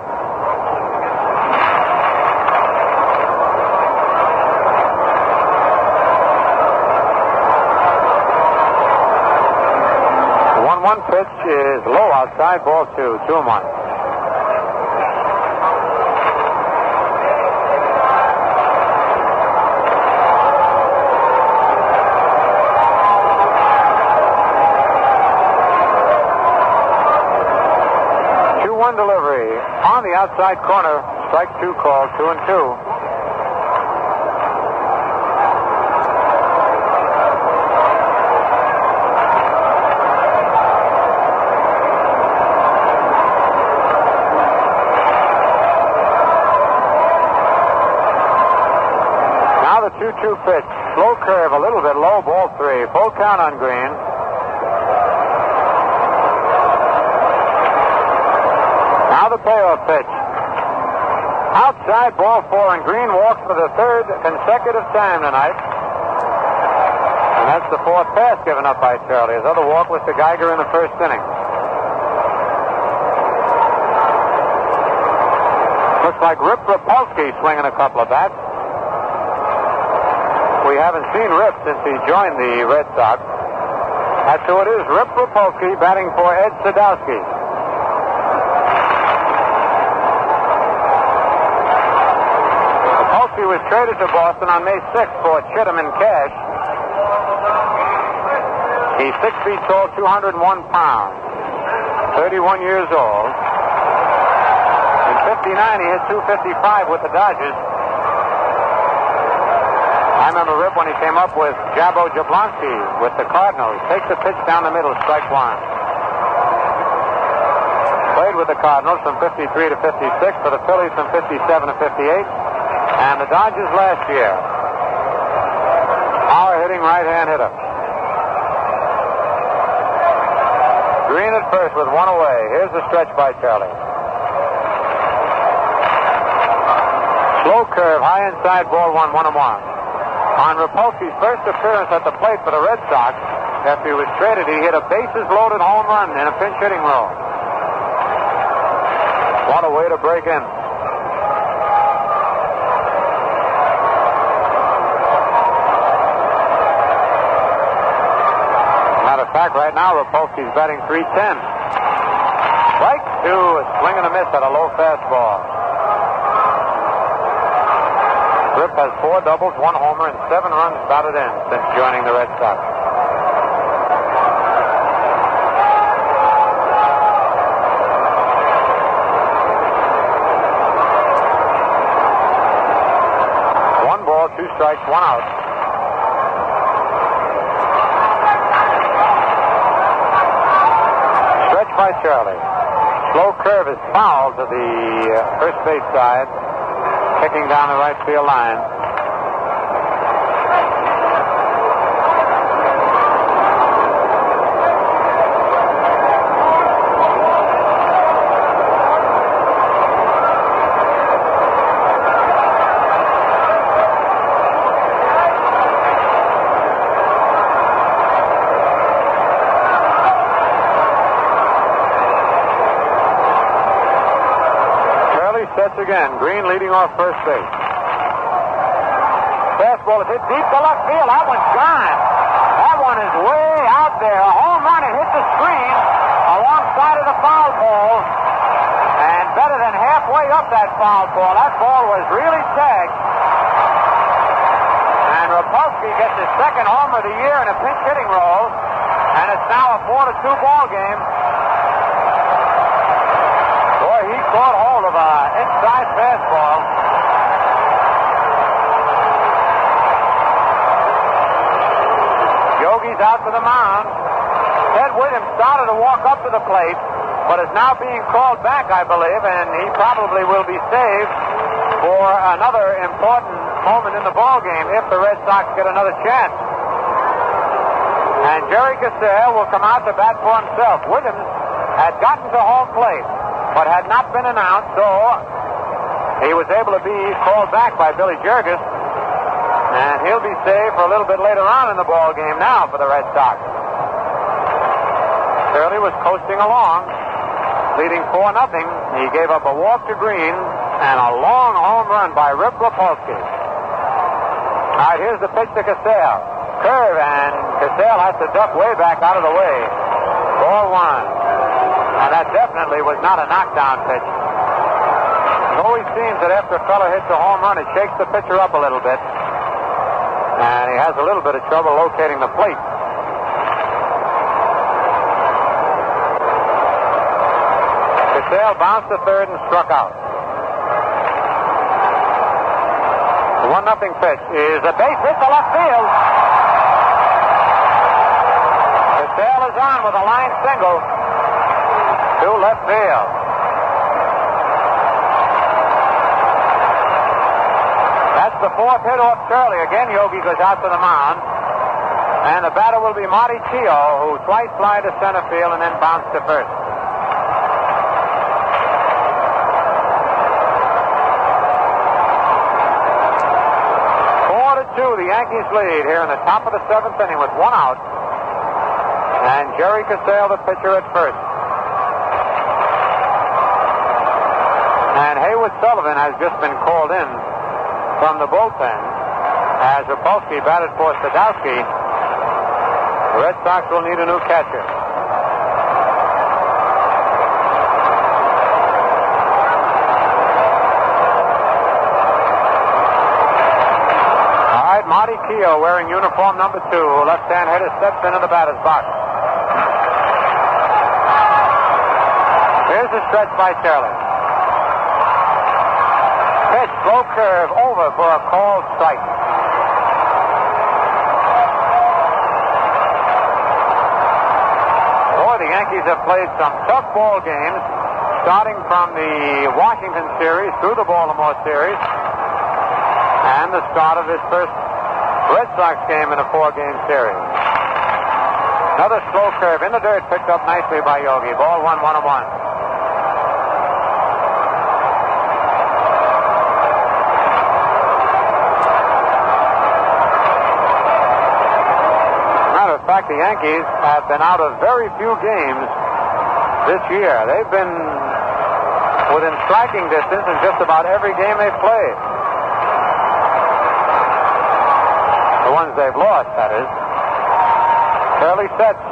The 1-1 pitch is low outside, ball 2, 2-1. Delivery on the outside corner. Strike 2 called, 2-2. Now the 2-2 pitch. Slow curve, a little bit low, ball 3. Full count on Green. Now the payoff pitch. Outside, ball 4, and Green walks for the 3rd consecutive time tonight. And that's the 4th pass given up by Turley. His other walk was to Geiger in the 1st inning. Looks like Rip Rapolsky swinging a couple of bats. We haven't seen Rip since he joined the Red Sox. That's who it is, Rip Rapolsky batting for Ed Sadowski. He was traded to Boston on May 6th for Chittum and cash. He's 6 feet tall, 201 pounds, 31 years old. In '59, he hit .255 with the Dodgers. I remember Rip when he came up with Jabo Jablonski with the Cardinals. Takes the pitch down the middle, strike 1. Played with the Cardinals from '53 to '56, for the Phillies from '57 to '58. And the Dodgers last year. Power-hitting right-hand hitter. Green at first with 1 away. Here's the stretch by Turley. Slow curve, high inside, ball 1, 1-1. On Rapolsky's first appearance at the plate for the Red Sox, after he was traded, he hit a bases-loaded home run in a pinch-hitting role. What a way to break in. Right now, Rapolsky's batting .310. Strike 2, a swing and a miss at a low fastball. Rip has 4 doubles, 1 homer, and 7 runs batted in since joining the Red Sox. One ball, 2 strikes, 1 out. By Turley. Slow curve is foul to the first base side, kicking down the right field line. Again, Green leading off first base. Fastball is hit deep to left field. That one's gone. That one is way out there. A home run. It hit the screen alongside of the foul pole. And better than halfway up that foul pole. That ball was really tagged. And Rapolsky gets his 2nd home of the year in a pinch hitting role. And it's now a 4-2 ball game. Boy, he caught hold of an inside fastball. Yogi's out to the mound. Ted Williams started to walk up to the plate. but is now being called back, I believe, and he probably will be saved for another important moment in the ball game if the Red Sox get another chance. And Jerry Casale will come out to bat for himself. Williams had gotten to home plate, but had not been announced, so he was able to be called back by Billy Jergis, and he'll be saved for a little bit later on in the ball game now for the Red Sox. Turley was coasting along, leading 4-0. He gave up a walk to Green and a long home run by Rip Rapolsky. All right, here's the pitch to Casale. Curve, and Casale has to duck way back out of the way. Ball one. And that definitely was not a knockdown pitch. It always seems that after a fellow hits a home run, it shakes the pitcher up a little bit. And he has a little bit of trouble locating the plate. Casale bounced to third and struck out. The 1-0 pitch is a base hit to left field. Casale is on with a line single to left field. That's the fourth hit off Turley. Again, Yogi goes out to the mound. And the batter will be Marty Keogh, who twice fly to center field and then bounced to first. 4-2, the Yankees lead here in the top of the seventh inning with one out. And Jerry Casale, the pitcher, at first. And Haywood Sullivan has just been called in from the bullpen as Rapolsky batted for Sadowski. The Red Sox will need a new catcher. All right, Marty Keogh wearing uniform number 2. Left-hand hitter steps into the batter's box. Here's the stretch by Turley. Pitch, slow curve, over for a called strike. Boy, the Yankees have played some tough ball games, starting from the Washington series through the Baltimore series, and the start of this first Red Sox game in a 4-game series. Another slow curve in the dirt, picked up nicely by Yogi. Ball 1-1-1. In fact, the Yankees have been out of very few games this year. They've been within striking distance in just about every game they've played. The ones they've lost, that is. Turley sets.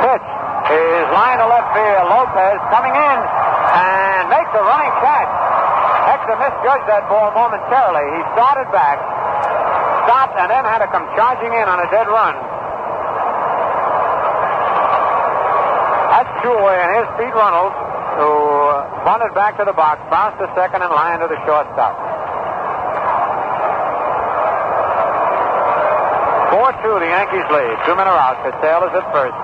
Pitch is line to left field. Lopez coming in and makes a running catch. Hector misjudged that ball momentarily. He started back, stopped, and then had to come charging in on a dead run. That's two-away, and here's Pete Ronalds, who bunted back to the box, bounced to second, and lined to the shortstop. 4-2, the Yankees lead. 2 men are out. Casale is at first.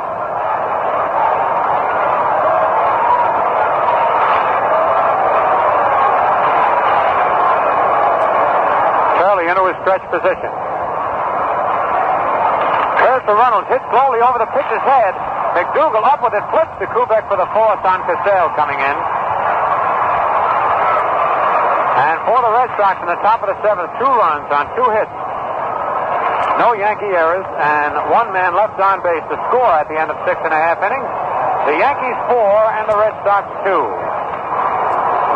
Into his stretch position. Curve to Ronalds, hit slowly over the pitcher's head. McDougal up with it, flips to Kubek for the fourth on Casale coming in. And for the Red Sox in the top of the seventh, 2 runs on 2 hits. No Yankee errors, and 1 man left on base to score at the end of 6.5 innings. The Yankees 4 and the Red Sox 2.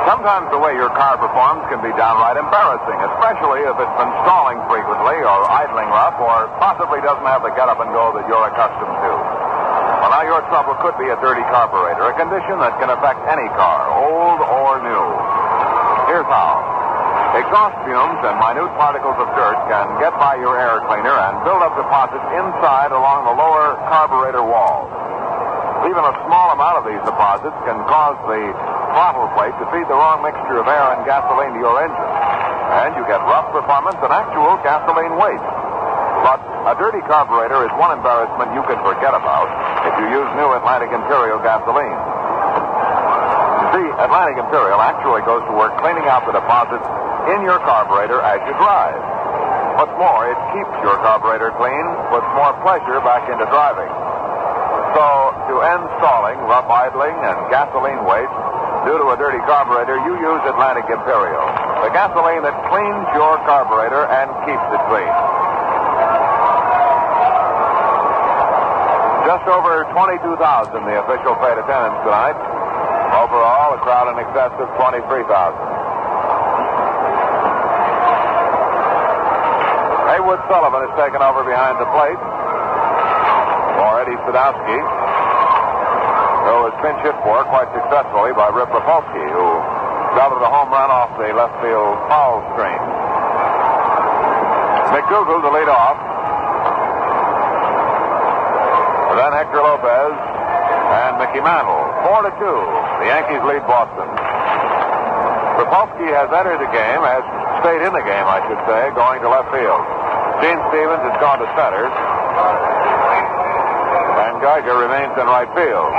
Sometimes the way your car performs can be downright embarrassing, especially if it's been stalling frequently or idling rough or possibly doesn't have the get-up-and-go that you're accustomed to. Well, now your trouble could be a dirty carburetor, a condition that can affect any car, old or new. Here's how. Exhaust fumes and minute particles of dirt can get by your air cleaner and build up deposits inside along the lower carburetor walls. Even a small amount of these deposits can cause the throttle plate to feed the wrong mixture of air and gasoline to your engine. And you get rough performance and actual gasoline waste. But a dirty carburetor is one embarrassment you can forget about if you use new Atlantic Imperial gasoline. You see, Atlantic Imperial actually goes to work cleaning out the deposits in your carburetor as you drive. What's more, it keeps your carburetor clean, puts more pleasure back into driving. So, to end stalling, rough idling, and gasoline waste due to a dirty carburetor, you use Atlantic Imperial, the gasoline that cleans your carburetor and keeps it clean. Just over 22,000 the official paid attendance tonight. Overall, a crowd in excess of 23,000. Haywood Sullivan has taken over behind the plate for Eddie Sadowski, who was pinch hit for quite successfully by Rip Rapolsky, who belted a home run off the left field foul screen. McDougal to lead off. Then Hector Lopez and Mickey Mantle. 4-2. The Yankees lead Boston. Rapolsky has entered the game, has stayed in the game, I should say, going to left field. Gene Stevens has gone to center. And Geiger remains in right field.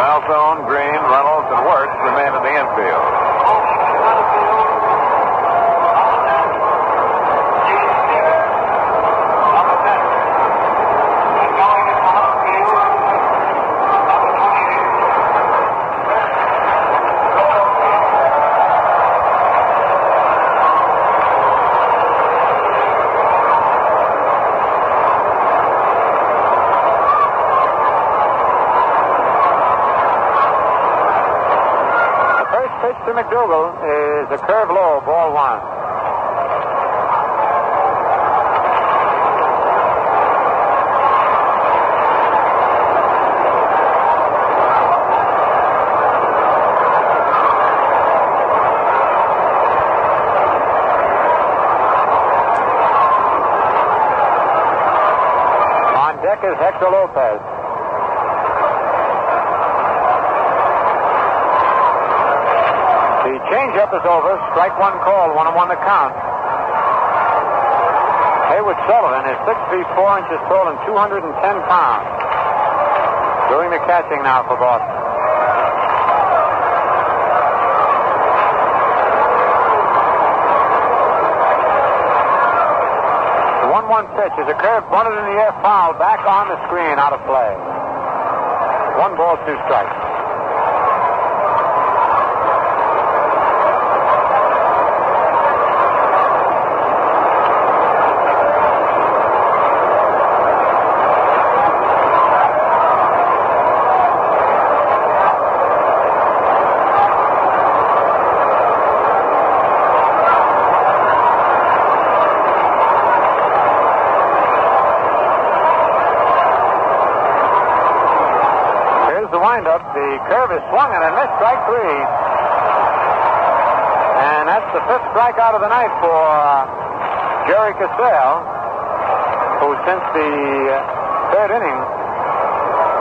Malzone, Green, Ronalds, and Wirtz remain in the infield. To McDougal is a curve low, ball one. On deck is Hector Lopez. The changeup is over. Strike one call. 1-1 the count. Haywood Sullivan is 6 feet 4 inches tall and 210 pounds. Doing the catching now for Boston. The 1-1 pitch is a curve bunted in the air, foul, back on the screen, out of play. 1 ball, 2 strikes. The curve is swung and missed, strike 3. And that's the 5th strikeout of the night for Jerry Casale, who since the 3rd inning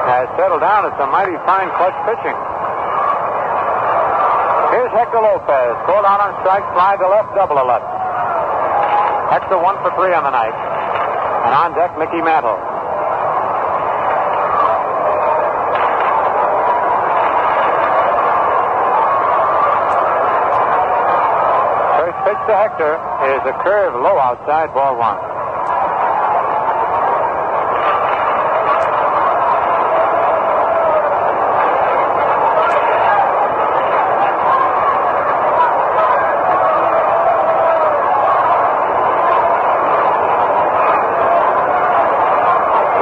has settled down at some mighty fine clutch pitching. Here's Hector Lopez, called out on strike, fly to left, double to left. Hector 1 for 3 on the night. And on deck, Mickey Mantle. Pitch to Hector is a curve low outside, ball 1.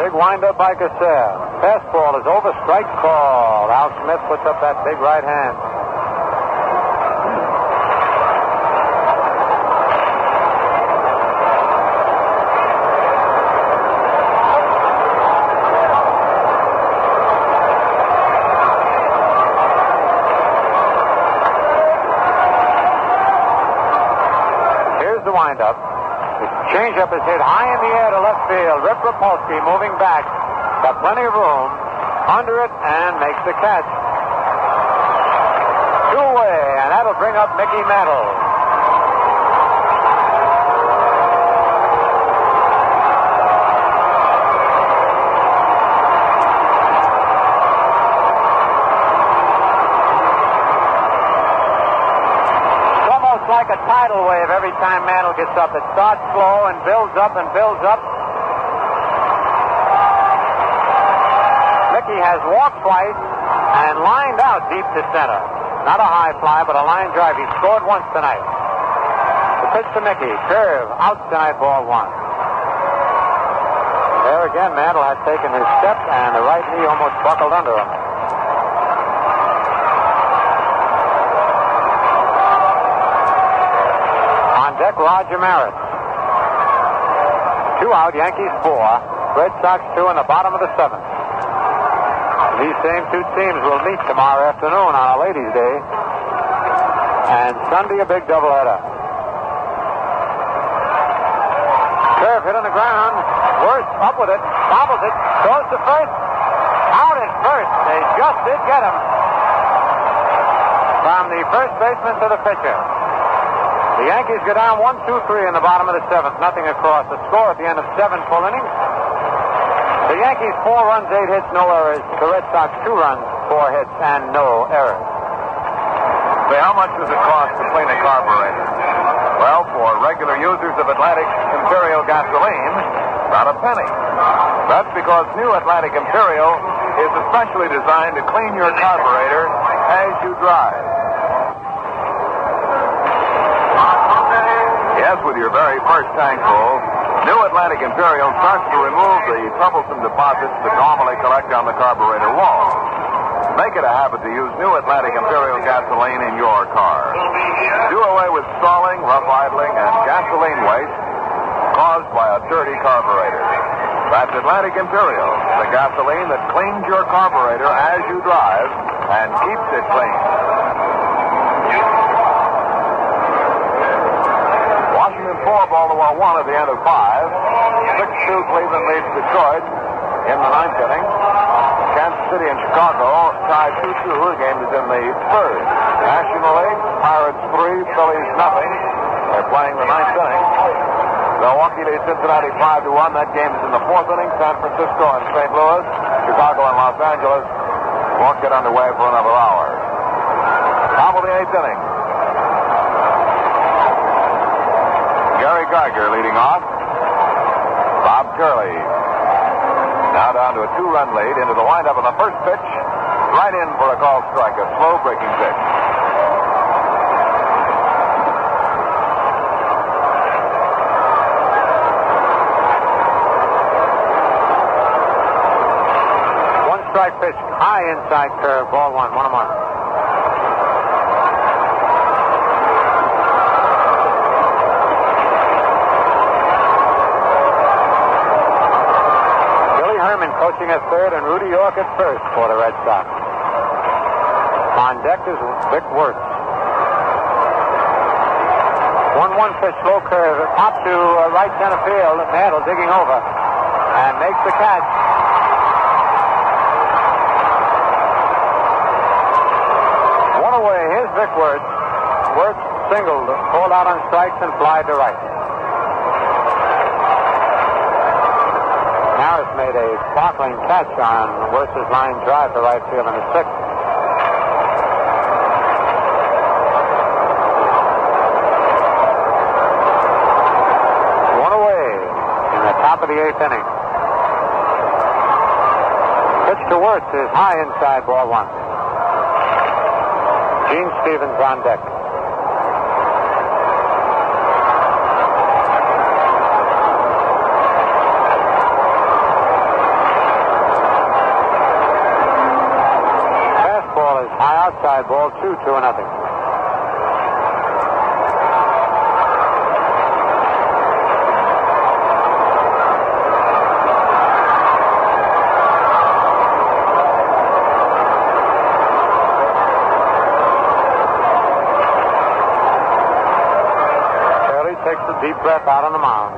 Big windup by Casale. Fastball is over, strike call. Al Smith puts up that big right hand. Windup. His changeup is hit high in the air to left field. Rip Rapolsky moving back. Got plenty of room. Under it and makes the catch. 2-away, and that'll bring up Mickey Mantle. tidal wave every time Mantle gets up. It starts slow and builds up and builds up. Mickey has walked twice and lined out deep to center. Not a high fly, but a line drive. He scored once tonight. The pitch to Mickey. Curve. Outside, ball one. There again, Mantle had taken his step, and the right knee almost buckled under him. On deck, Roger Maris. 2 out, Yankees 4. Red Sox 2 in the bottom of the 7th. These same two teams will meet tomorrow afternoon on a ladies' day. And Sunday, a big doubleheader. Curve hit on the ground. Worth up with it. Bobbles it. Goes to first. Out at first. They just did get him. From the first baseman to the pitcher. The Yankees go down 1-2-3 in the bottom of the 7th. Nothing across. The score at the end of 7 full innings. The Yankees 4 runs, 8 hits, no errors. The Red Sox 2 runs, 4 hits, and no errors. Say, how much does it cost to clean a carburetor? Well, for regular users of Atlantic Imperial gasoline, not a penny. That's because new Atlantic Imperial is especially designed to clean your carburetor as you drive. Yes, with your very first tank full, new Atlantic Imperial starts to remove the troublesome deposits that normally collect on the carburetor wall. Make it a habit to use new Atlantic Imperial gasoline in your car. Do away with stalling, rough idling, and gasoline waste caused by a dirty carburetor. That's Atlantic Imperial, the gasoline that cleans your carburetor as you drive and keeps it clean. Washington 4, Baltimore 1 at the end of 5. 6-2 Cleveland leads Detroit in the 9th inning. Kansas City and Chicago tied 2-2. The game is in the 3rd. National League, Pirates 3, Phillies nothing. They're playing the 9th inning. Milwaukee leads Cincinnati 5-1. That game is in the 4th inning. San Francisco and St. Louis, Chicago and Los Angeles won't get underway for another hour. Top of the 8th inning. Jerry Geiger leading off. Bob Turley now down to a 2-run lead into the windup of the first pitch. Right in for a called strike, a slow breaking pitch. One strike pitch, high inside curve, ball 1, 1-1. Coaching at third and Rudy York at first for the Red Sox. On deck is Vic Wirtz. 1-1 pitch, slow curve. Pop to right center field. Mantle digging over and makes the catch. One away. Here's Vic Wirtz. Wirtz singled, pulled out on strikes and fly to right. Harris made a sparkling catch on Wirtz's line drive to right field in the 6th. One away in the top of the 8th inning. Pitch to Wirtz is high inside, ball 1. Gene Stevens on deck. Outside ball 2-0. Turley takes a deep breath out on the mound.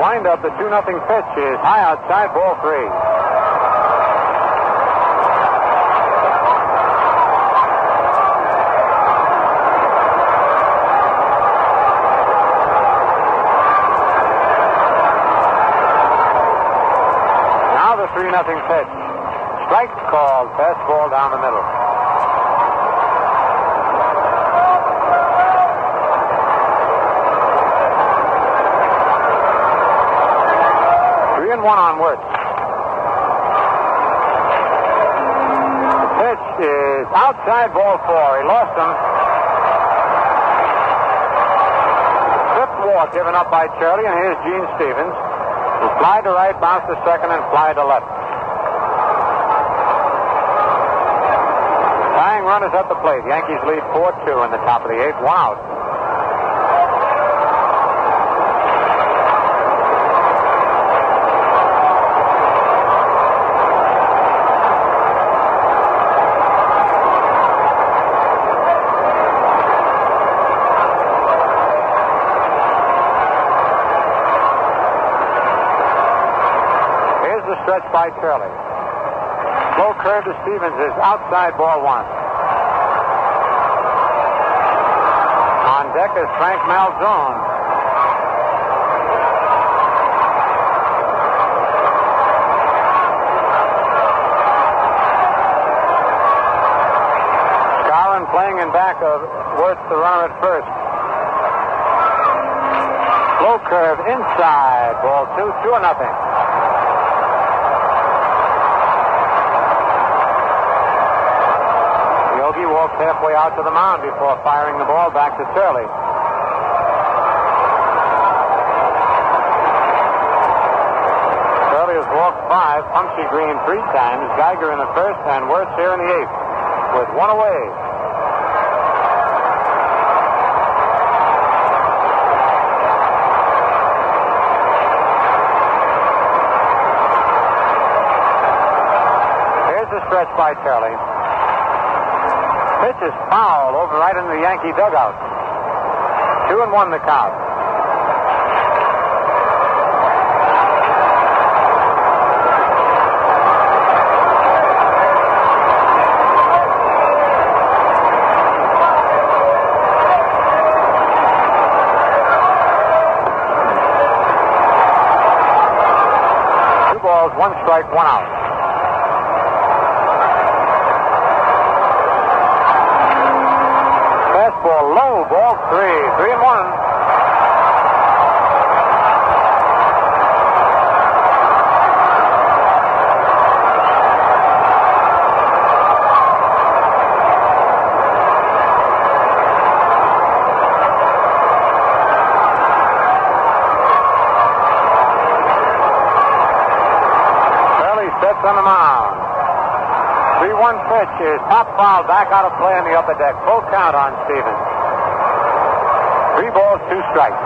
Wind up, the 2-0 pitch is high outside, ball 3. Now the 3-0 pitch. strike called. Fastball down the middle. One on Wirtz. The pitch is outside, ball 4. He lost him. Fifth walk given up by Turley, and here's Gene Stevens, who fly to right, bounce to second, and fly to left. Tying runners at the plate. Yankees lead 4-2 in the top of the 8th. 1 out. Stretch by Turley. Slow curve to Stevens is outside, ball 1. On deck is Frank Malzone. Scarlin playing in back of Wirtz, the runner at first. Slow curve inside, ball 2, 2-0. Yogi walks halfway out to the mound before firing the ball back to Turley. Turley has walked 5, Punchy Green 3 times, Geiger in the first, and Wirtz here in the 8th, with 1 away. Here's the stretch by Turley. Pitch is foul over right into the Yankee dugout. 2-1 the count. Two balls, 1 strike, 1 out. Fastball low, ball 3, 3-1. Turley sets on the mound. 3-1 pitch is top foul, back out of play on the upper deck. Full count on Stevens. 3 balls, 2 strikes.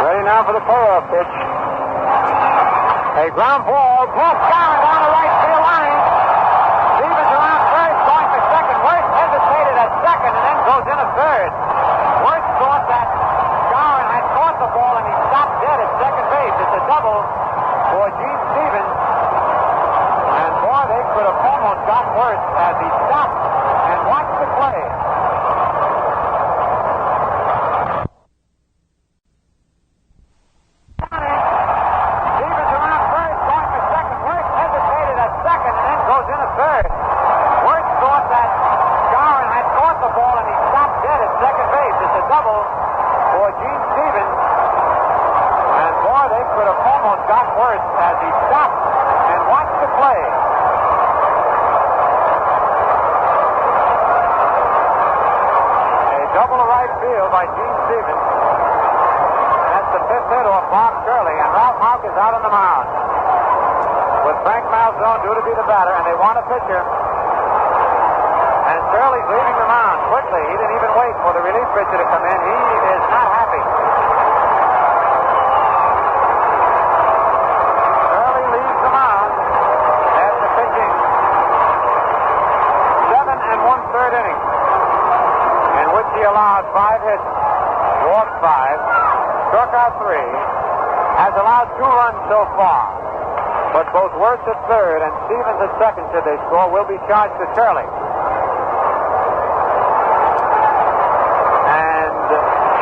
Ready now for the pull-off pitch. A ground ball, blocked down the right field line. Stevens around first, going to second. Wirtz hesitated at second and then goes into third. Wirtz thought that Scarlin had caught the ball and he stopped dead at second base. It's a double for Gene Stevens. And boy, they could have almost got Wirtz as he stopped and watched the play. By Gene Stevens. That's the 5th hit off Bob Turley, and Ralph Houck is out on the mound with Frank Malzone due to be the batter, and they want a pitcher. And Turley's leaving the mound quickly. He didn't even wait for the relief pitcher to come in. He is not happy. Turley leaves the mound after pitching 7 1/3 innings, in which he allowed 5 hits, walked 5, struck out 3, has allowed 2 runs so far. But both Wirtz at third and Stevens at second, should they score, will be charged to Turley. And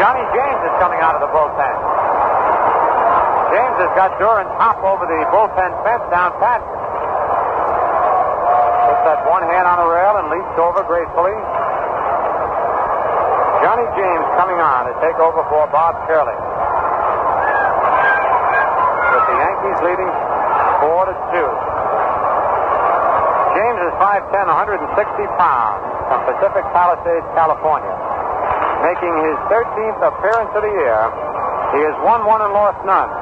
Johnny James is coming out of the bullpen. James has got Duran's hop over the bullpen fence down pat. Puts that one hand on the rail and leaps over gracefully. Johnny James coming on to take over for Bob Turley. With the Yankees leading 4-2. James is 5'10", 160 pounds from Pacific Palisades, California. Making his 13th appearance of the year. He has won 1 and lost none.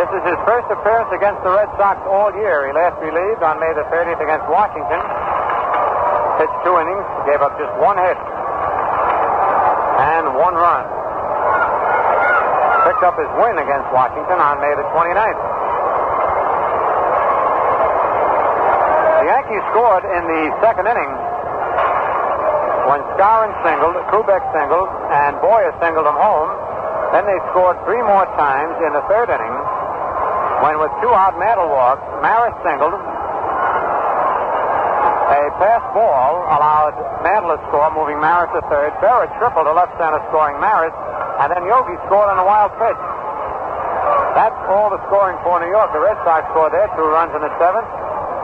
This is his first appearance against the Red Sox all year. He last relieved on May the 30th against Washington. Pitched 2 innings, gave up just 1 hit and 1 run. Picked up his win against Washington on May the 29th. The Yankees scored in the second inning when Skowron singled, Kubek singled, and Boyer singled them home. Then they scored 3 more times in the third inning when, with 2 out, Mantle walked. Maris singled. A pass ball allowed Mantle to score, moving Maris to third. Berra tripled to left center, scoring Maris. And then Yogi scored on a wild pitch. That's all the scoring for New York. The Red Sox scored their 2 runs in the 7th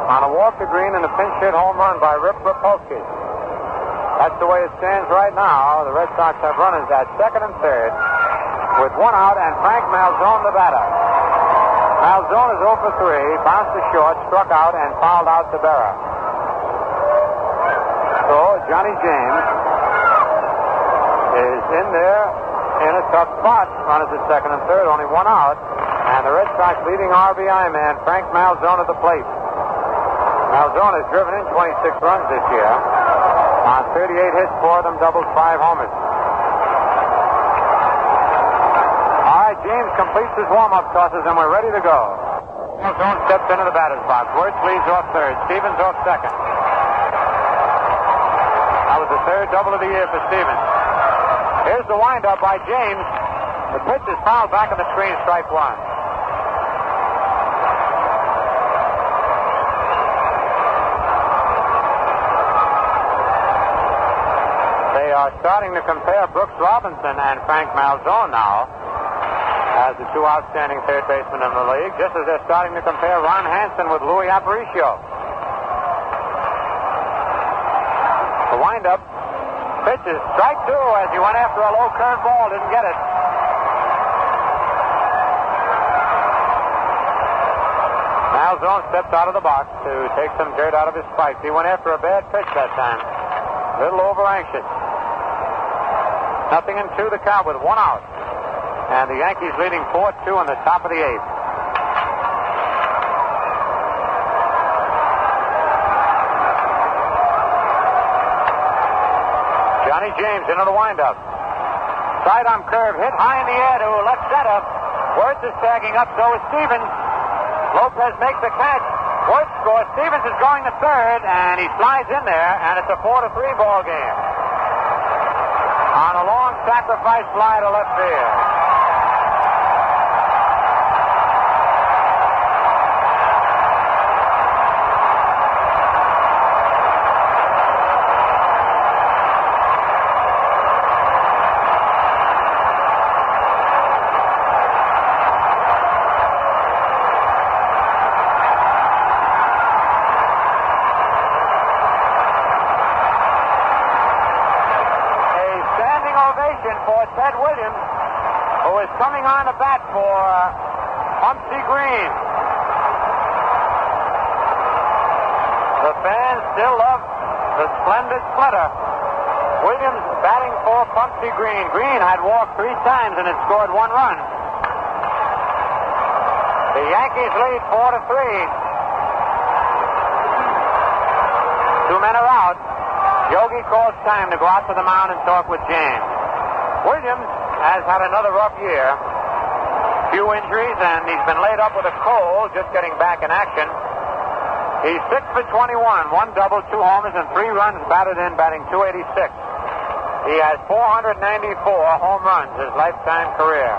on a walk to Green and a pinch hit home run by Rip Rapolsky. That's the way it stands right now. The Red Sox have runners at second and third with 1 out, and Frank Malzone the batter. Malzone is 0 for 3, bounced to short, struck out, and fouled out to Berra. So Johnny James is in there in a tough spot. Runners at second and third, only 1 out. And the Red Sox leading RBI man, Frank Malzone, at the plate. Malzone has driven in 26 runs this year on 38 hits, 4 of them doubles, 5 homers. All right, James completes his warm-up tosses, and we're ready to go. Malzone steps into the batter's box. Wirtz leads off third. Stevens off second. That was the 3rd double of the year for Stevens. Here's the windup by James. The pitch is fouled back on the screen, strike 1. They are starting to compare Brooks Robinson and Frank Malzone now as the 2 outstanding third basemen in the league, just as they're starting to compare Ron Hansen with Louis Aparicio. The windup. Pitch is strike 2 as he went after a low curve ball, didn't get it. Malzone stepped out of the box to take some dirt out of his spikes. He went after a bad pitch that time. A little over anxious. 0-2 the count with 1 out. And the Yankees leading 4-2 in the top of the 8th. Johnny James into the windup. Sidearm curve hit high in the air to left center. Wirtz is tagging up, so is Stevens. Lopez makes the catch. Wirtz scores. Stevens is going to third, and he slides in there, and it's a 4-3 ball game. On a long sacrifice fly to left field. For Ted Williams, who is coming on the bat for Humpty Green. The fans still love the splendid splitter. Williams batting for Humpty Green. Green had walked 3 times and had scored 1 run. The Yankees lead 4-3. 2 men are out. Yogi calls time to go out to the mound and talk with James. Williams has had another rough year. Few injuries, and he's been laid up with a cold, just getting back in action. He's 6 for 21, 1 double, 2 homers, and 3 runs batted in, batting .286. He has 494 home runs his lifetime career.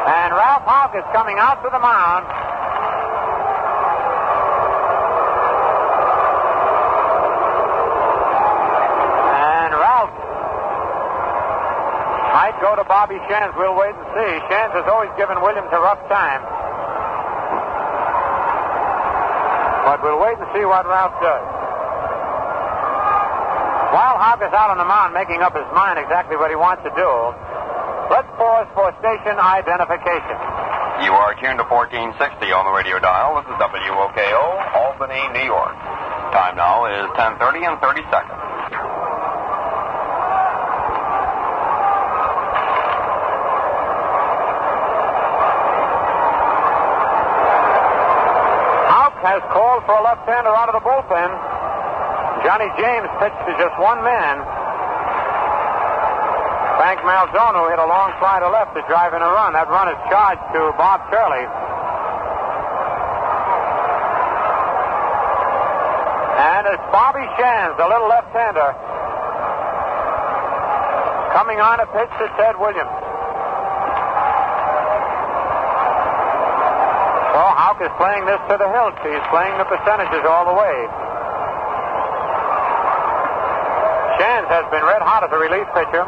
And Ralph Houck is coming out to the mound. And Ralph might go to Bobby Shands. We'll wait and see. Shands has always given Williams a rough time. But we'll wait and see what Ralph does. While Houck is out on the mound making up his mind exactly what he wants to do, let's pause for station identification. You are tuned to 1460 on the radio dial. This is WOKO, Albany, New York. Time now is 10:30 and 30 seconds. Houck has called for a left-hander out of the bullpen. Johnny James pitched to just one man. Frank Malzone, who hit a long fly to left to drive in a run. That run is charged to Bob Turley. And it's Bobby Shands, the little left-hander, coming on a pitch to Ted Williams. So Houck is playing this to the hilt. He's playing the percentages all the way. Shands has been red hot as a relief pitcher.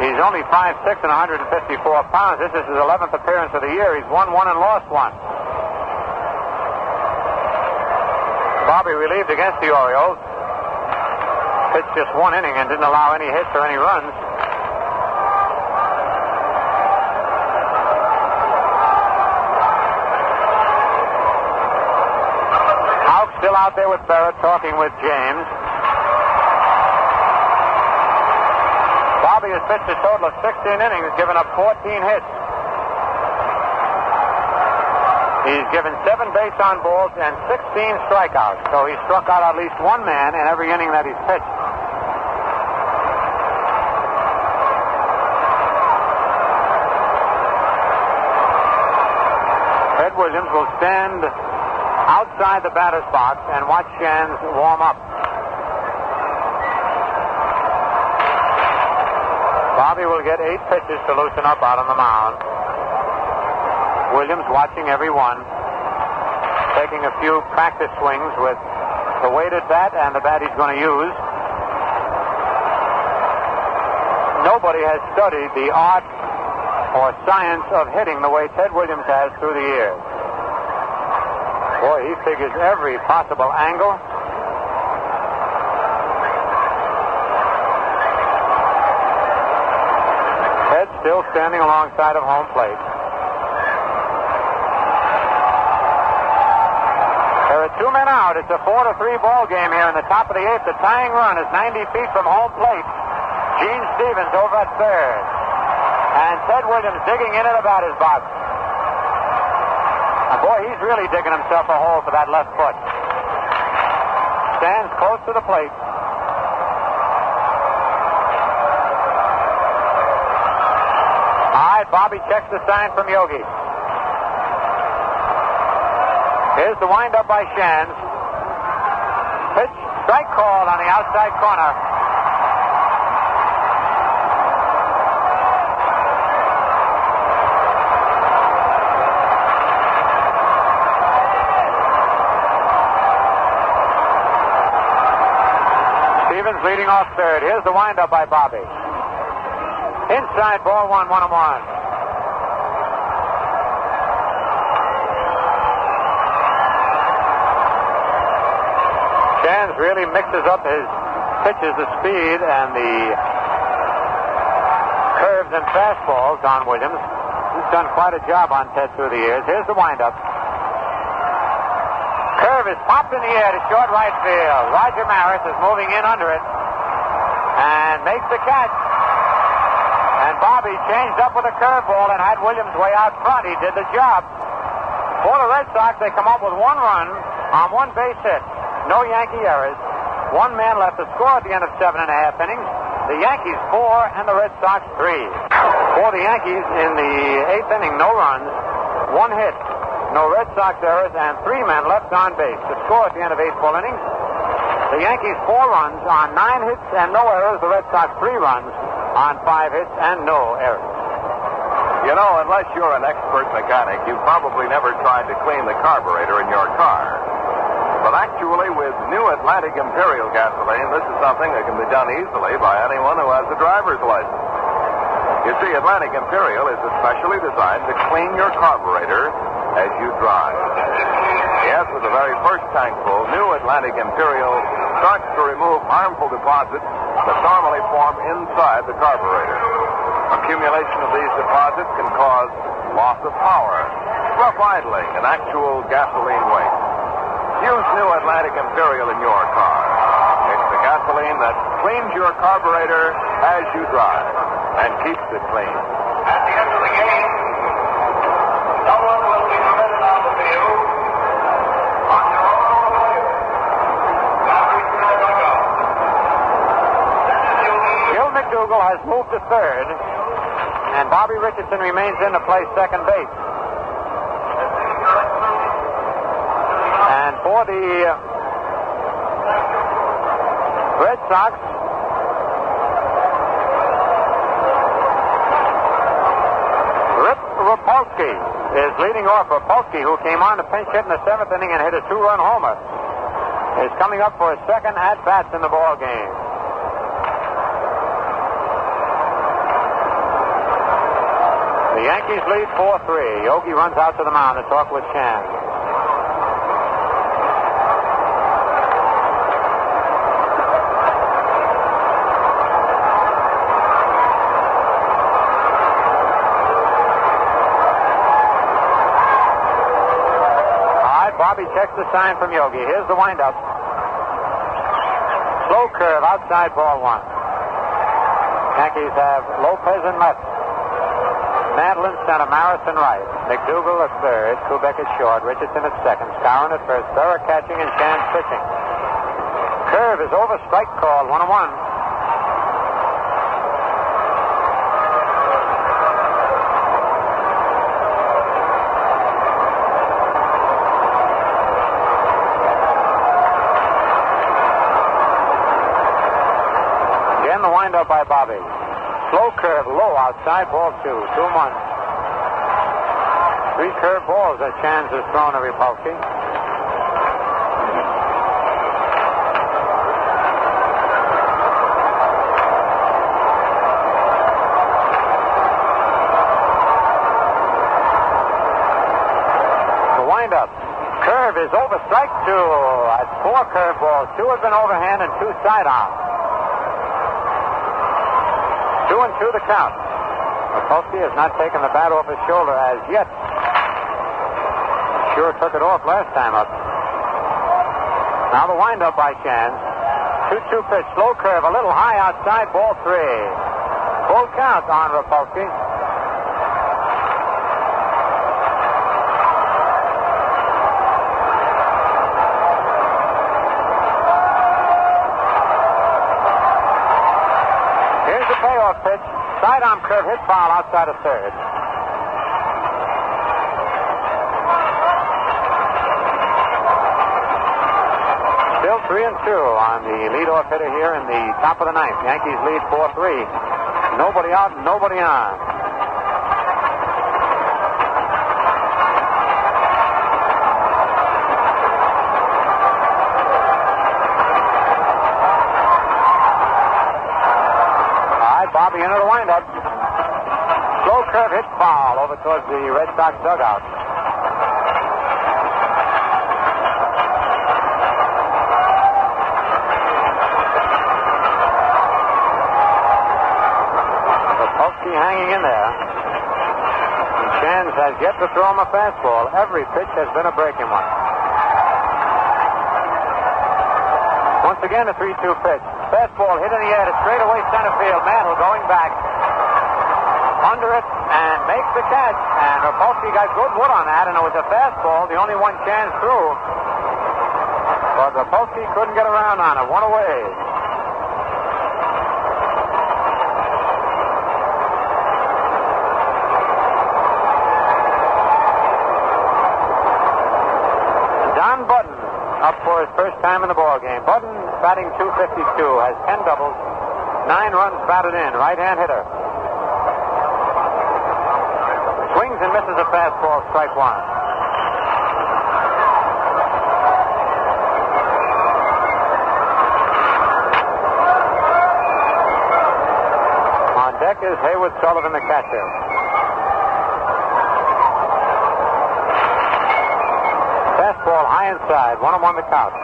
He's only 5'6" and 154 pounds. This is his 11th appearance of the year. He's won one and lost one. Bobby relieved against the Orioles. Pitched just one inning and didn't allow any hits or any runs. Houck still out there with Berra talking with James. Bobby has pitched a total of 16 innings, given up 14 hits. He's given 7 base on balls and 16 strikeouts. So he struck out at least one man in every inning that he's pitched. Ted Williams will stand outside the batter's box and watch Shands warm up. Bobby will get 8 pitches to loosen up out on the mound. Williams watching every one, taking a few practice swings with the weighted bat and the bat he's going to use. Nobody has studied the art or science of hitting the way Ted Williams has through the years. Boy, he figures every possible angle. Still standing alongside of home plate. There are 2 men out. It's a 4-3 ball game here in the top of the 8th. The tying run is 90 feet from home plate. Gene Stevens over at third. And Ted Williams digging in at the batter's box. And boy, he's really digging himself a hole for that left foot. Stands close to the plate. Bobby checks the sign from Yogi. Here's the windup by Shands. Pitch, strike call on the outside corner. Stevens leading off third. Here's the windup by Bobby. Inside, ball 1, 1-1. Shands really mixes up his pitches, the speed and the curves and fastballs on Williams. He's done quite a job on Ted through the years. Here's the windup. Curve is popped in the air to short right field. Roger Maris is moving in under it and makes the catch. And Bobby changed up with a curveball and had Williams way out front. He did the job. For the Red Sox, they come up with 1 run on 1 base hit. No Yankee errors. 1 man left to score at the end of 7.5 innings. The Yankees 4 and the Red Sox 3. For the Yankees in the 8th inning, no runs, 1 hit, no Red Sox errors, and 3 men left on base to score at the end of 8 full innings. The Yankees 4 runs on 9 hits and no errors. The Red Sox 3 runs on 5 hits and no errors. You know, unless you're an expert mechanic, you've probably never tried to clean the carburetor in your car. But actually, with new Atlantic Imperial gasoline, this is something that can be done easily by anyone who has a driver's license. You see, Atlantic Imperial is especially designed to clean your carburetor as you drive. Yes, with the very first tankful, new Atlantic Imperial starts to remove harmful deposits that normally form inside the carburetor. Accumulation of these deposits can cause loss of power, rough idling, and actual gasoline waste. Use new Atlantic Imperial in your car. It's the gasoline that cleans your carburetor as you drive and keeps it clean. At the end of the game, someone will be permitted on the field on your own automobile. Now reach for the dugout. Gil McDougal has moved to third, and Bobby Richardson remains in to play second base. And for the Red Sox, Rip Rapolsky is leading off. Rapolsky, who came on to pinch hit in the seventh inning and hit a two-run homer, is coming up for his second at-bats in the ball game. The Yankees lead 4-3. Yogi runs out to the mound to talk with Chan. Bobby checks the sign from Yogi. Here's the windup. Slow curve outside, ball one. Yankees have Lopez in left. Mantle in center, Maris in right. McDougal at third, Kubek at short, Richardson at second, Skowron at first, Berra catching, and Chan pitching. Curve is over, strike call, 1-1. The windup by Bobby. Slow curve, low outside, ball two. 2-1. Three curve balls that Chans has thrown to Rapolsky. The windup. Curve is over, strike two. That's four curve balls. Two have been overhand and two sidearm. 2-2 the count. Rapolsky has not taken the bat off his shoulder as yet. Sure took it off last time up. Now the windup by Chan. 2-2 pitch, slow curve, a little high outside, ball three. Full count on Rapolsky. Payoff pitch, sidearm curve, hit foul outside of third. Still 3-2 on the leadoff hitter here in the top of the ninth. Yankees lead 4-3. Nobody out, nobody on. Bobby into the windup. Slow curve hit foul over towards the Red Sox dugout. Rapolsky hanging in there. And Chans has yet to throw him a fastball. Every pitch has been a breaking one. Once again, a 3-2 pitch. Fastball hit in the air to straightaway center field. Mantle going back under it and makes the catch. And Rapolsky got good wood on that, and it was a fastball, the only one Chance threw. But Rapolsky couldn't get around on it. One away. Don Button up for his first time in the ball game. Button batting .252, has 10 doubles, 9 runs batted in, right-hand hitter. swings and misses a fastball, strike one. On deck is Haywood Sullivan, the catcher. Fastball high inside, 1-1 the count.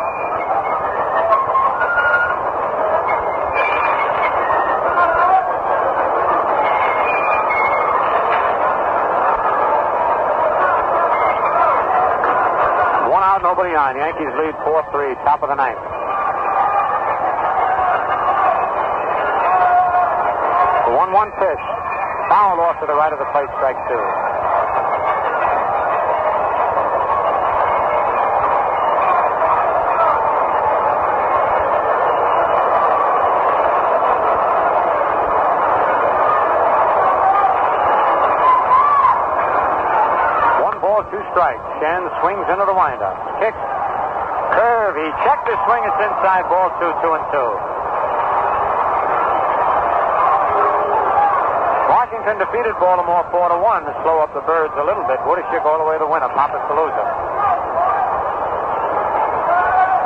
Nobody on. Yankees lead 4-3, top of the ninth. The 1-1 pitch. Foul off to the right of the plate, strike two. Two strikes. Shen swings into the windup. Kicks. Curve. He checked his swing. It's inside. Ball 2, 2-2. Washington defeated Baltimore 4-1 to slow up the Birds a little bit. Woodishick all the way to win a Papascaloosa.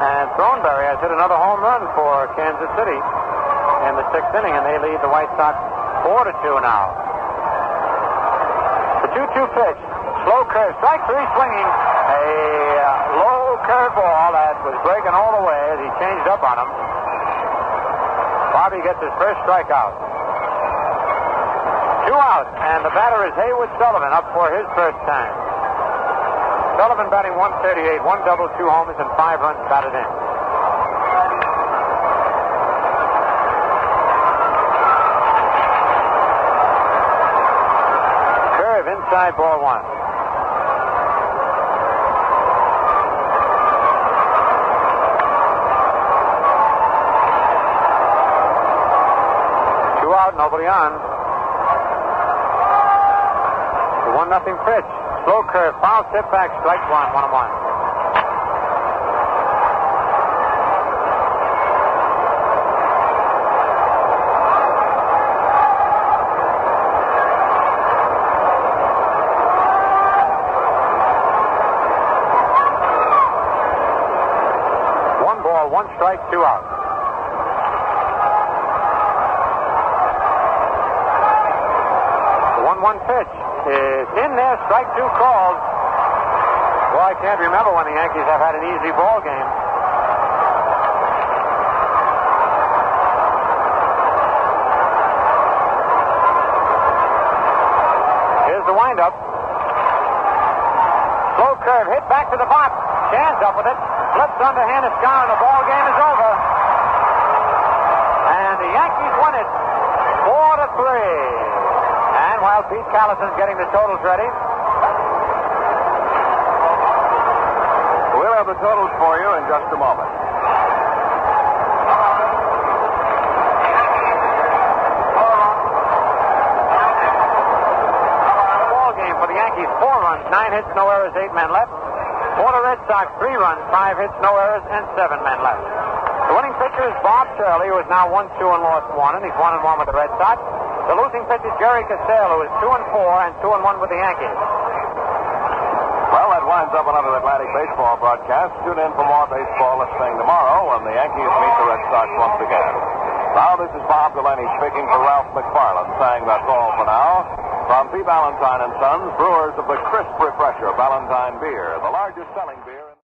And Thornberry has hit another home run for Kansas City in the 6th inning, and they lead the White Sox 4-2 now. The 2-2 pitch. Slow curve. Strike three swinging. A low curve ball that was breaking all the way as he changed up on him. Bobby gets his first strikeout. 2 out, and the batter is Haywood Sullivan up for his first time. Sullivan batting 138, 1 double, 2 homers, and 5 runs batted in. Curve inside, ball 1. Nobody on. The 1-0 pitch. Slow curve. Foul tip back. Strike one. 1-1. One ball, 1 strike, 2 out. One pitch is in there. Strike 2 called. Well, I can't remember when the Yankees have had an easy ball game. Here's the windup. Slow curve hit back to the box. Chan's up with it. Flips underhand. It's gone. The ball game is over. And the Yankees win it 4-3. And while Pete Callison's getting the totals ready, we'll have the totals for you in just a moment. Ball game for the Yankees, 4 runs, 9 hits, no errors, 8 men left. For the Red Sox, 3 runs, 5 hits, no errors, and 7 men left. The winning pitcher is Bob Turley, who is now 1-2 and lost 1, and he's 1-1 with the Red Sox. The losing pitcher, Jerry Casale, who is 2-4 and 2-1 with the Yankees. Well, that winds up another Atlantic baseball broadcast. Tune in for more baseball listening tomorrow when the Yankees meet the Red Sox once again. Now, this is Bob Delaney speaking for Ralph McFarland, saying that's all for now. From P. Valentine and Sons, brewers of the crisp refresher Valentine beer, the largest selling beer in